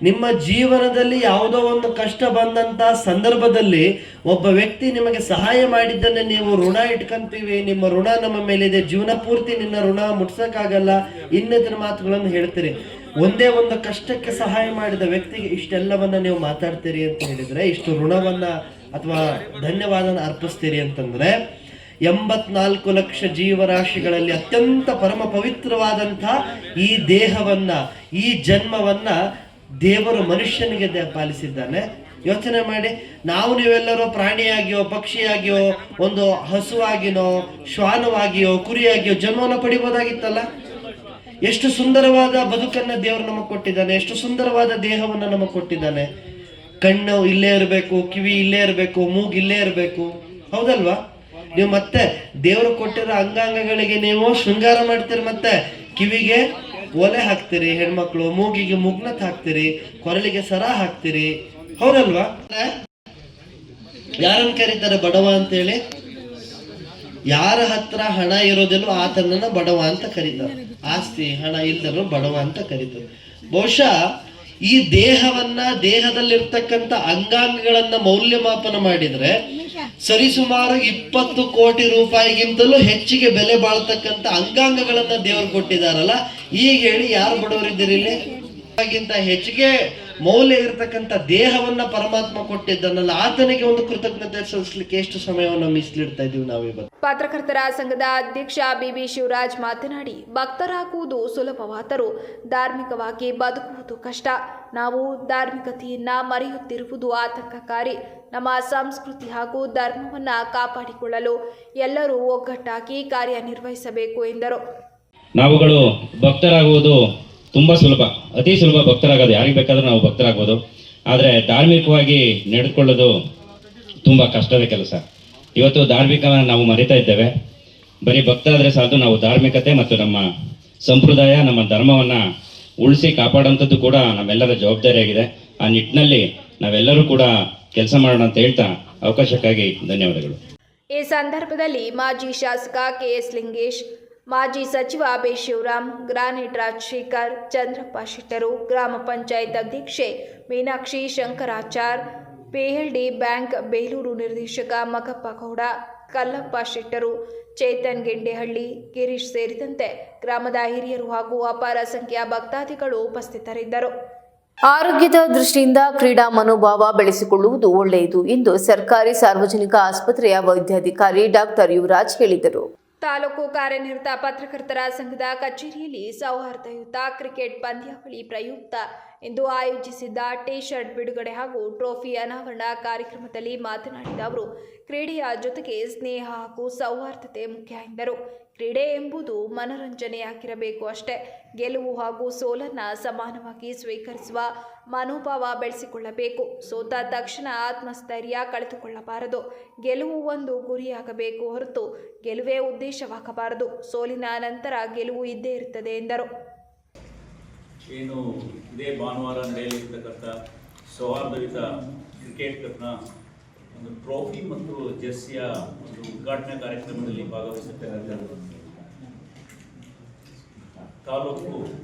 ನಿಮ್ಮ ಜೀವನದಲ್ಲಿ ಯಾವುದೋ ಒಂದು ಕಷ್ಟ ಬಂದಂಥ ಸಂದರ್ಭದಲ್ಲಿ ಒಬ್ಬ ವ್ಯಕ್ತಿ ನಿಮಗೆ ಸಹಾಯ ಮಾಡಿದ್ದನ್ನೇ ನೀವು ಋಣ ಇಟ್ಕೊಂತೀವಿ, ನಿಮ್ಮ ಋಣ ನಮ್ಮ ಮೇಲಿದೆ, ಜೀವನ ಪೂರ್ತಿ ನಿನ್ನ ಋಣ ಮುಟ್ಸೋಕ್ಕಾಗಲ್ಲ, ಇನ್ನಿತರ ಮಾತುಗಳನ್ನು ಹೇಳ್ತೀರಿ. ಒಂದೇ ಒಂದು ಕಷ್ಟಕ್ಕೆ ಸಹಾಯ ಮಾಡಿದ ವ್ಯಕ್ತಿಗೆ ಇಷ್ಟೆಲ್ಲವನ್ನ ನೀವು ಮಾತಾಡ್ತೀರಿ ಅಂತ ಹೇಳಿದರೆ, ಇಷ್ಟು ಋಣವನ್ನ ಅಥವಾ ಧನ್ಯವಾದನ ಅರ್ಪಿಸ್ತೀರಿ ಅಂತಂದ್ರೆ 84 ಲಕ್ಷ ಜೀವರಾಶಿಗಳಲ್ಲಿ ಅತ್ಯಂತ ಪರಮ ಪವಿತ್ರವಾದಂಥ ಈ ದೇಹವನ್ನ, ಈ ಜನ್ಮವನ್ನ ದೇವರು ಮನುಷ್ಯನಿಗೆ ಪಾಲಿಸಿದ್ದಾನೆ. ಯೋಚನೆ ಮಾಡಿ, ನಾವು ನೀವೆಲ್ಲರೂ ಪ್ರಾಣಿಯಾಗಿಯೋ ಪಕ್ಷಿಯಾಗಿಯೋ ಒಂದು ಹಸುವಾಗಿನೋ ಶ್ವಾನವಾಗಿಯೋ ಕುರಿಯಾಗಿಯೋ ಜನ್ಮವನ್ನು ಪಡಿಬೋದಾಗಿತ್ತಲ್ಲ. ಎಷ್ಟು ಸುಂದರವಾದ ಬದುಕನ್ನ ದೇವರು ನಮಗೆ ಕೊಟ್ಟಿದ್ದಾನೆ, ಎಷ್ಟು ಸುಂದರವಾದ ದೇಹವನ್ನು ನಮಗೆ ಕೊಟ್ಟಿದ್ದಾನೆ. ಕಣ್ಣು ಇಲ್ಲೇ ಇರಬೇಕು, ಕಿವಿ ಇಲ್ಲೇ ಇರಬೇಕು, ಮೂಗು ಇಲ್ಲೇ ಇರಬೇಕು, ಹೌದಲ್ವಾ? ನೀವು ಮತ್ತೆ ದೇವರು ಕೊಟ್ಟಿರೋ ಅಂಗಾಂಗಗಳಿಗೆ ನೀವು ಶೃಂಗಾರ ಮಾಡ್ತೀರಿ, ಮತ್ತೆ ಕಿವಿಗೆ ಒಲೆ ಹಾಕ್ತೀರಿ ಹೆಣ್ಮಕ್ಳು, ಮೂಗಿಗೆ ಮುಗ್ನತ್ ಹಾಕ್ತೀರಿ, ಕೊರಳಿಗೆ ಸರ ಹಾಕ್ತೀರಿ, ಹೌದಲ್ವಾ? ಯಾರನ್ನು ಕರೀತಾರೆ ಬಡವ ಅಂತೇಳಿ? ಯಾರ ಹತ್ರ ಹಣ ಇರೋದಿಲ್ಲೋ ಆತನನ್ನ ಬಡವ ಅಂತ ಕರೀತಾರೆ. ಆಸ್ತಿ ಹಣ ಇಲ್ದರೂ ಬಡವ ಅಂತ ಕರೀತಾರೆ. ಬಹುಶಃ ಈ ದೇಹವನ್ನ, ದೇಹದಲ್ಲಿರ್ತಕ್ಕಂಥ ಅಂಗಾಂಗಗಳನ್ನ ಮೌಲ್ಯಮಾಪನ ಮಾಡಿದ್ರೆ ಸರಿಸುಮಾರು 20 ಕೋಟಿ ರೂಪಾಯಿಗಿಂತಲೂ ಹೆಚ್ಚಿಗೆ ಬೆಲೆ ಬಾಳ್ತಕ್ಕಂಥ ಅಂಗಾಂಗಗಳನ್ನ ದೇವರು ಕೊಟ್ಟಿದಾರಲ್ಲ. ಈಗ ಹೇಳಿ, ಯಾರು ಬಡವರಿದ್ದೀರಿ ಇಲ್ಲಿ? ಗಿಂತ ಹೆಚ್ಚಿಗೆ ಮೌಲ್ಯ ಇರತಕ್ಕಂಥ ದೇಹವನ್ನ ಪರಮಾತ್ಮ ಕೊಟ್ಟಿದ್ದನಲ್ಲ, ಆತನಿಗೆ ಒಂದು ಕೃತಜ್ಞತೆ ಸಲ್ಲಿಸಲಿಕ್ಕೆ ಎಷ್ಟು ಸಮಯವನ್ನು ಮೀಸಲಿಡ್ತಾ ಇದೀವಿ ನಾವು ಇವತ್ತು. ಪತ್ರಕರ್ತರ ಸಂಘದ ಅಧ್ಯಕ್ಷ ಬಿಬಿ ಶಿವರಾಜ್ ಮಾತನಾಡಿ, ಭಕ್ತರಾಗುವುದು ಸುಲಭವಾದರೂ ಧಾರ್ಮಿಕವಾಗಿ ಬದುಕುವುದು ಕಷ್ಟ. ನಾವು ಧಾರ್ಮಿಕತೆಯನ್ನ ಮರೆಯುತ್ತಿರುವುದು ಆತಂಕಕಾರಿ. ನಮ್ಮ ಸಂಸ್ಕೃತಿ ಹಾಗೂ ಧರ್ಮವನ್ನು ಕಾಪಾಡಿಕೊಳ್ಳಲು ಎಲ್ಲರೂ ಒಗ್ಗಟ್ಟಾಗಿ ಕಾರ್ಯನಿರ್ವಹಿಸಬೇಕು ಎಂದರು. ನಾವುಗಳು ಭಕ್ತರಾಗುವುದು ತುಂಬ ಸುಲಭ, ಅತಿ ಸುಲಭ ಭಕ್ತರಾಗೋದು. ಯಾರಿಗೆ ಬೇಕಾದರೂ ನಾವು ಭಕ್ತರಾಗ್ಬೋದು. ಆದರೆ ಧಾರ್ಮಿಕವಾಗಿ ನಡೆದುಕೊಳ್ಳೋದು ತುಂಬ ಕಷ್ಟದ ಕೆಲಸ. ಇವತ್ತು ಧಾರ್ಮಿಕವನ್ನು ನಾವು ಮರಿತಾ ಇದ್ದೇವೆ. ಬರೀ ಭಕ್ತರಾದರೆ ಸಾಕು, ನಾವು ಧಾರ್ಮಿಕತೆ ಮತ್ತು ನಮ್ಮ ಸಂಪ್ರದಾಯ, ನಮ್ಮ ಧರ್ಮವನ್ನು ಉಳಿಸಿ ಕಾಪಾಡುವಂಥದ್ದು ಕೂಡ ನಮ್ಮೆಲ್ಲರ ಜವಾಬ್ದಾರಿಯಾಗಿದೆ. ಆ ನಿಟ್ಟಿನಲ್ಲಿ ನಾವೆಲ್ಲರೂ ಕೂಡ ಕೆಲಸ ಮಾಡೋಣ ಅಂತ ಹೇಳ್ತಾ ಅವಕಾಶಕ್ಕಾಗಿ ಧನ್ಯವಾದಗಳು. ಈ ಸಂದರ್ಭದಲ್ಲಿ ಮಾಜಿ ಶಾಸಕ ಕೆಎಸ್ ಲಿಂಗೇಶ್, ಮಾಜಿ ಸಚಿವ ಬಿ ಶಿವರಾಮ್, ಗ್ರಾನೇಟ್ ರಾಜಶೇಖರ್, ಚಂದ್ರಪ್ಪ ಶೆಟ್ಟರು, ಗ್ರಾಮ ಪಂಚಾಯತ್ ಅಧ್ಯಕ್ಷೆ ಮೀನಾಕ್ಷಿ ಶಂಕರಾಚಾರ್, ಪಿಎಲ್ಡಿ ಬ್ಯಾಂಕ್ ಬೇಲೂರು ನಿರ್ದೇಶಕ ಮಗಪ್ಪ ಗೌಡ, ಕಲ್ಲಪ್ಪ ಶೆಟ್ಟರು, ಚೇತನ್ ಗೆಂಡೆಹಳ್ಳಿ, ಗಿರೀಶ್ ಸೇರಿದಂತೆ ಗ್ರಾಮದ ಹಿರಿಯರು ಹಾಗೂ ಅಪಾರ ಸಂಖ್ಯೆಯ ಭಕ್ತಾದಿಗಳು ಉಪಸ್ಥಿತರಿದ್ದರು. ಆರೋಗ್ಯದ ದೃಷ್ಟಿಯಿಂದ ಕ್ರೀಡಾ ಮನೋಭಾವ ಬೆಳೆಸಿಕೊಳ್ಳುವುದು ಒಳ್ಳೆಯದು ಎಂದು ಸರ್ಕಾರಿ ಸಾರ್ವಜನಿಕ ಆಸ್ಪತ್ರೆಯ ವೈದ್ಯಾಧಿಕಾರಿ ಡಾಕ್ಟರ್ ಯುವರಾಜ್ ಹೇಳಿದರು. ತಾಲೂಕು ಕಾರ್ಯನಿರತ ಪತ್ರಕರ್ತರ ಸಂಘದ ಕಚೇರಿಯಲ್ಲಿ ಸೌಹಾರ್ದಯುತ ಕ್ರಿಕೆಟ್ ಪಂದ್ಯಾವಳಿ ಪ್ರಯುಕ್ತ ಇಂದು ಆಯೋಜಿಸಿದ್ದ ಟಿ ಶರ್ಟ್ ಬಿಡುಗಡೆ ಹಾಗೂ ಟ್ರೋಫಿ ಅನಾವರಣ ಕಾರ್ಯಕ್ರಮದಲ್ಲಿ ಮಾತನಾಡಿದ ಅವರು, ಕ್ರೀಡೆಯ ಜೊತೆಗೆ ಸ್ನೇಹ ಹಾಗೂ ಸೌಹಾರ್ದತೆ ಮುಖ್ಯ ಎಂದರು. ಕ್ರೀಡೆ ಎಂಬುದು ಮನರಂಜನೆಯಾಗಿರಬೇಕು ಅಷ್ಟೇ. ಗೆಲುವು ಹಾಗೂ ಸೋಲನ್ನು ಸಮಾನವಾಗಿ ಸ್ವೀಕರಿಸುವ ಮನೋಭಾವ ಬೆಳೆಸಿಕೊಳ್ಳಬೇಕು. ಸೋತ ತಕ್ಷಣ ಆತ್ಮಸ್ಥೈರ್ಯ ಕಳೆದುಕೊಳ್ಳಬಾರದು. ಗೆಲುವು ಒಂದು ಗುರಿಯಾಗಬೇಕು ಹೊರತು ಗೆಲುವೇ ಉದ್ದೇಶವಾಗಬಾರದು. ಸೋಲಿನ ನಂತರ ಗೆಲುವು ಇದ್ದೇ ಇರುತ್ತದೆ ಎಂದರು. ಏನು ಇದೇ ಭಾನುವಾರ ನಡೆಯಲಿರ್ತಕ್ಕಂಥ ಸೌಹಾರ್ದಯುತ ಕ್ರಿಕೆಟ್ನ ಒಂದು ಟ್ರೋಫಿ ಮತ್ತು ಜೆರ್ಸಿಯ ಒಂದು ಉದ್ಘಾಟನಾ ಕಾರ್ಯಕ್ರಮದಲ್ಲಿ ಭಾಗವಹಿಸುತ್ತಿರುವ ತಾಲೂಕು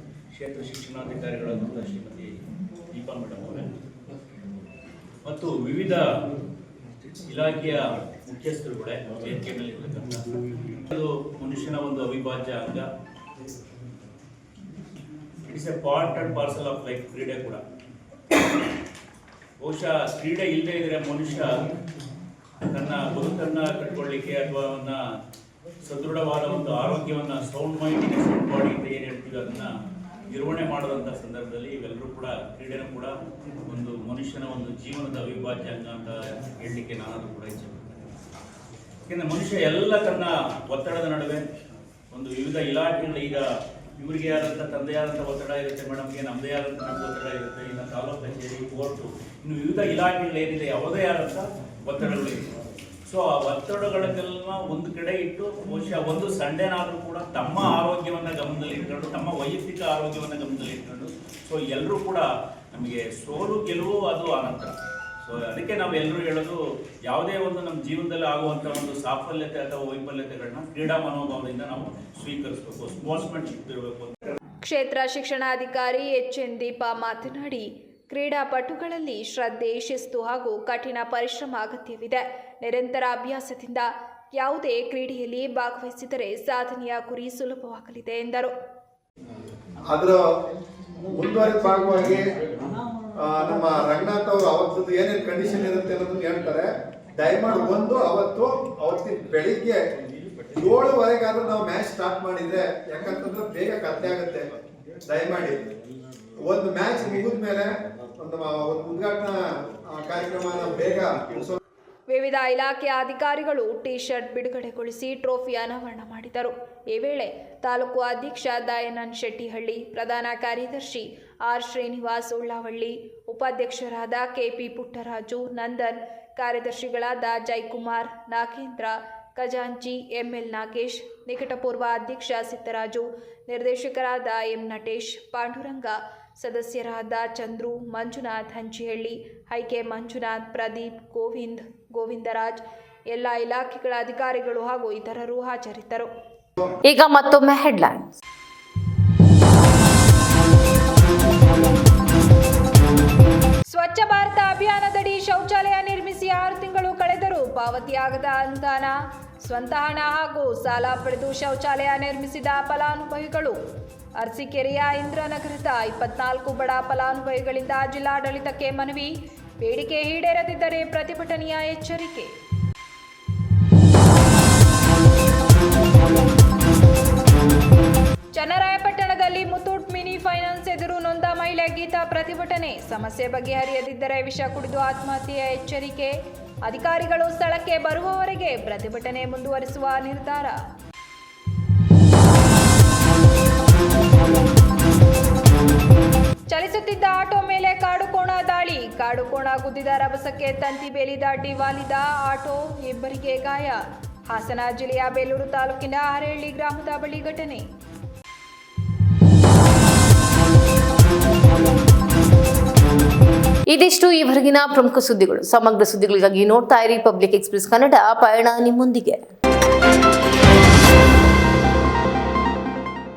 ಕ್ಷೇತ್ರ ಶಿಕ್ಷಣಾಧಿಕಾರಿಗಳಾದಂಥ ಶ್ರೀಮತಿ ದೀಪಾ ಮೇಡಮ್ ಅವರೇ ಮತ್ತು ವಿವಿಧ ಇಲಾಖೆಯ ಮುಖ್ಯಸ್ಥರುಗಳೇ ವೇದಿಕೆ ಮೇಲೆ ಇರತಕ್ಕಂಥ, ಅದು ಮನುಷ್ಯನ ಒಂದು ಅವಿಭಾಜ್ಯ ಅಂಗ. It's A part and parcel of life. ಕ್ರೀಡೆ ಕೂಡ ಬಹುಶಃ ಕ್ರೀಡೆ ಇಲ್ಲದೆ ಇದ್ರೆ ಮನುಷ್ಯ ತನ್ನ ಬದುಕನ್ನು ಕಟ್ಕೊಳ್ಳಿಕ್ಕೆ ಅಥವಾ ಅವನ್ನ ಸದೃಢವಾದ ಒಂದು ಆರೋಗ್ಯವನ್ನ, ಸೌಂಡ್ ಮೈಂಡ್ ಸೌಂಡ್ ಬಾಡಿ ಅಂತ ಏನು ಹೇಳ್ತೀವಿ, ಅದನ್ನ ನಿರ್ವಹಣೆ ಮಾಡದಂಥ ಸಂದರ್ಭದಲ್ಲಿ ಇವೆಲ್ಲರೂ ಕೂಡ ಕ್ರೀಡೆನೂ ಕೂಡ ಒಂದು ಮನುಷ್ಯನ ಒಂದು ಜೀವನದ ಅವಿಭಾಜ್ಯ ಅಂಗ ಅಂತ ಹೇಳಲಿಕ್ಕೆ ನಾನಾದರೂ ಕೂಡ ಇಚ್ಛೆಪಡ್ತೇನೆ. ಯಾಕೆಂದರೆ ಮನುಷ್ಯ ಎಲ್ಲ ತನ್ನ ಒತ್ತಡದ ನಡುವೆ ಒಂದು ವಿವಿಧ ಇಲಾಖೆಗಳು, ಈಗ ಇವರಿಗೆ ಆದಂಥ ತಂದೆ ಆದಂಥ ಒತ್ತಡ ಇರುತ್ತೆ, ಮೇಡಮ್ಗೆ ನಮ್ಮದೇ ಆದಂಥ ನಮ್ಗೆ ಒತ್ತಡ ಇರುತ್ತೆ, ಇನ್ನು ತಾಲೂಕು ಕಚೇರಿ, ಕೋರ್ಟು, ಇನ್ನು ವಿವಿಧ ಇಲಾಖೆಗಳು ಏನಿದೆ ಯಾವುದೇ ಆದಂಥ ಒತ್ತಡಗಳಿರುತ್ತೆ. ಸೊ ಆ ಒತ್ತಡಗಳನ್ನೆಲ್ಲ ಒಂದು ಕಡೆ ಇಟ್ಟು ಬಹುಶಃ ಒಂದು ಸಂಡೇನಾದರೂ ಕೂಡ ತಮ್ಮ ಆರೋಗ್ಯವನ್ನು ಗಮನದಲ್ಲಿ ಇಟ್ಕೊಂಡು, ತಮ್ಮ ವೈಯಕ್ತಿಕ ಆರೋಗ್ಯವನ್ನು ಗಮನದಲ್ಲಿ ಇಟ್ಕೊಂಡು, ಸೊ ಎಲ್ಲರೂ ಕೂಡ ನಮಗೆ ಸೋಲು ಗೆಲುವು ಅದು ಅನಂತರ. ಸೊ ಸೊ ಅದಕ್ಕೆ ನಾವು ಎಲ್ಲರೂ ಹೇಳೋದು, ಯಾವುದೇ ಒಂದು ನಮ್ಮ ಜೀವನದಲ್ಲಿ ಆಗುವಂಥ ಒಂದು ಸಾಫಲ್ಯತೆ ಅಥವಾ ವೈಫಲ್ಯತೆಗಳನ್ನ ಕ್ರೀಡಾ ಮನೋಭಾವದಿಂದ ನಾವು ಸ್ವೀಕರಿಸಬೇಕು, ಸ್ಪೋರ್ಟ್ಸ್ಮನ್ಶಿಪ್ ಇರಬೇಕು ಅಂತ. ಕ್ಷೇತ್ರ ಶಿಕ್ಷಣಾಧಿಕಾರಿ ಎಚ್.ಎನ್. ದೀಪಾ ಮಾತನಾಡಿ, ಕ್ರೀಡಾಪಟುಗಳಲ್ಲಿ ಶ್ರದ್ಧೆ, ಶಿಸ್ತು ಹಾಗೂ ಕಠಿಣ ಪರಿಶ್ರಮ ಅಗತ್ಯವಿದೆ. ನಿರಂತರ ಅಭ್ಯಾಸದಿಂದ ಯಾವುದೇ ಕ್ರೀಡೆಯಲ್ಲಿ ಭಾಗವಹಿಸಿದರೆ ಸಾಧನೆಯ ಗುರಿ ಸುಲಭವಾಗಲಿದೆ ಎಂದರು. ಅದರ ಮುಂದುವರಿದ ಭಾಗವಾಗಿ ನಮ್ಮ ರಂಗನಾಥ್ ಅವರು ಅವತ್ತು ಏನೇನು ಕಂಡೀಷನ್ ಇರುತ್ತೆ ಅನ್ನೋದನ್ನ ಹೇಳ್ತಾರೆ. ದಯಮಾಡಿ ಅವತ್ತಿನ ಬೆಳಿಗ್ಗೆ 7:15 ನಾವು ಮ್ಯಾಚ್ ಸ್ಟಾರ್ಟ್ ಮಾಡಿದ್ರೆ, ಯಾಕಂತಂದ್ರೆ ಬೇಗ ಕತ್ತೆ ಆಗುತ್ತೆ. ದಯಮಾಡಿ ಒಂದು ಮ್ಯಾಚ್ ಮುಗಿದ ಮೇಲೆ ಒಂದು ಉದ್ಘಾಟನಾ ಕಾರ್ಯಕ್ರಮ ಬೇಗ ಮುಗಿಸೋ. ವಿವಿಧ ಇಲಾಖೆಯ ಅಧಿಕಾರಿಗಳು ಟಿ ಶರ್ಟ್ ಬಿಡುಗಡೆಗೊಳಿಸಿ ಟ್ರೋಫಿ ಅನಾವರಣ ಮಾಡಿದರು. ಈ ವೇಳೆ ತಾಲೂಕು ಅಧ್ಯಕ್ಷ ದಯಾನಂದ್ ಶೆಟ್ಟಿಹಳ್ಳಿ, ಪ್ರಧಾನ ಕಾರ್ಯದರ್ಶಿ ಆರ್ ಶ್ರೀನಿವಾಸ್ ಉಳ್ಳಾವಳ್ಳಿ, ಉಪಾಧ್ಯಕ್ಷರಾದ ಕೆಪಿ ಪುಟ್ಟರಾಜು, ನಂದನ್, ಕಾರ್ಯದರ್ಶಿಗಳಾದ ಜಯಕುಮಾರ್, ನಾಗೇಂದ್ರ, ಖಜಾಂಚಿ ಎಂಎಲ್ ನಾಗೇಶ್, ನಿಕಟಪೂರ್ವ ಅಧ್ಯಕ್ಷ ಸಿದ್ದರಾಜು, ನಿರ್ದೇಶಕರಾದ ಎಂ ನಟೇಶ್, ಪಾಂಡುರಂಗ, ಸದಸ್ಯರಾದ ಚಂದ್ರು, ಮಂಜುನಾಥ್ ಹಂಚಿಹಳ್ಳಿ, ಐಕೆ ಮಂಜುನಾಥ್, ಪ್ರದೀಪ್, ಗೋವಿಂದರಾಜ್, ಎಲ್ಲ ಇಲಾಖೆಗಳ ಅಧಿಕಾರಿಗಳು ಹಾಗೂ ಇತರರು ಹಾಜರಿದ್ದರು. ಈಗ ಮತ್ತೊಮ್ಮೆ ಹೆಡ್ಲೈನ್ಸ್. ಸ್ವಚ್ಛ ಭಾರತ ಅಭಿಯಾನದಡಿ ಶೌಚಾಲಯ ನಿರ್ಮಿಸಿ 6 ತಿಂಗಳು ಕಳೆದರೂ ಪಾವತಿಯಾಗದ ಅನುದಾನ, ಸ್ವಂತ ಹಣ ಹಾಗೂ ಸಾಲ ಪಡೆದು ಶೌಚಾಲಯ ನಿರ್ಮಿಸಿದ ಫಲಾನುಭವಿಗಳು. ಅರಸೀಕೆರೆಯ ಇಂದ್ರನಗರದ 24 ಬಡ ಫಲಾನುಭವಿಗಳಿಂದ ಜಿಲ್ಲಾಡಳಿತಕ್ಕೆ ಮನವಿ, ಬೇಡಿಕೆ ಈಡೇರದಿದ್ದರೆ ಪ್ರತಿಭಟನೆಯ ಎಚ್ಚರಿಕೆ. ಚನ್ನರಾಯಪಟ್ಟಣದಲ್ಲಿ ಮುತ್ತೂಟ್ ಮಿನಿ ಫೈನಾನ್ಸ್ ಎದುರು ನೊಂದ ಮಹಿಳೆ ಗೀತಾ ಪ್ರತಿಭಟನೆ, ಸಮಸ್ಯೆ ಬಗೆಹರಿಯದಿದ್ದರೆ ವಿಷ ಕುಡಿದು ಆತ್ಮಹತ್ಯೆಯ ಎಚ್ಚರಿಕೆ. ಅಧಿಕಾರಿಗಳು ಸ್ಥಳಕ್ಕೆ ಬರುವವರೆಗೆ ಪ್ರತಿಭಟನೆ ಮುಂದುವರಿಸುವ ನಿರ್ಧಾರ. ಚಲಿಸುತ್ತಿದ್ದ ಆಟೋ ಮೇಲೆ ಕಾಡುಕೋಣ ದಾಳಿ, ಕಾಡುಕೋಣ ಗುದ್ದಿದ ರಭಸಕ್ಕೆ ತಂತಿ ಬೇಲಿ ದಾಟಿ ವಾಲಿದ ಆಟೋ, ಇಬ್ಬರಿಗೆ ಗಾಯ. ಹಾಸನ ಜಿಲ್ಲೆಯ ಬೇಲೂರು ತಾಲೂಕಿನ ಹರಹಳ್ಳಿ ಗ್ರಾಮದ ಬಳಿ ಘಟನೆ. ಇದಿಷ್ಟು ಈವರೆಗಿನ ಪ್ರಮುಖ ಸುದ್ದಿಗಳು. ಸಮಗ್ರ ಸುದ್ದಿಗಳಿಗಾಗಿ ನೋಡ್ತಾ ಇರಿ ಪಬ್ಲಿಕ್ ಎಕ್ಸ್‌ಪ್ರೆಸ್ ಕನ್ನಡ. ಪಯಣ ನಿಮ್ಮೊಂದಿಗೆ.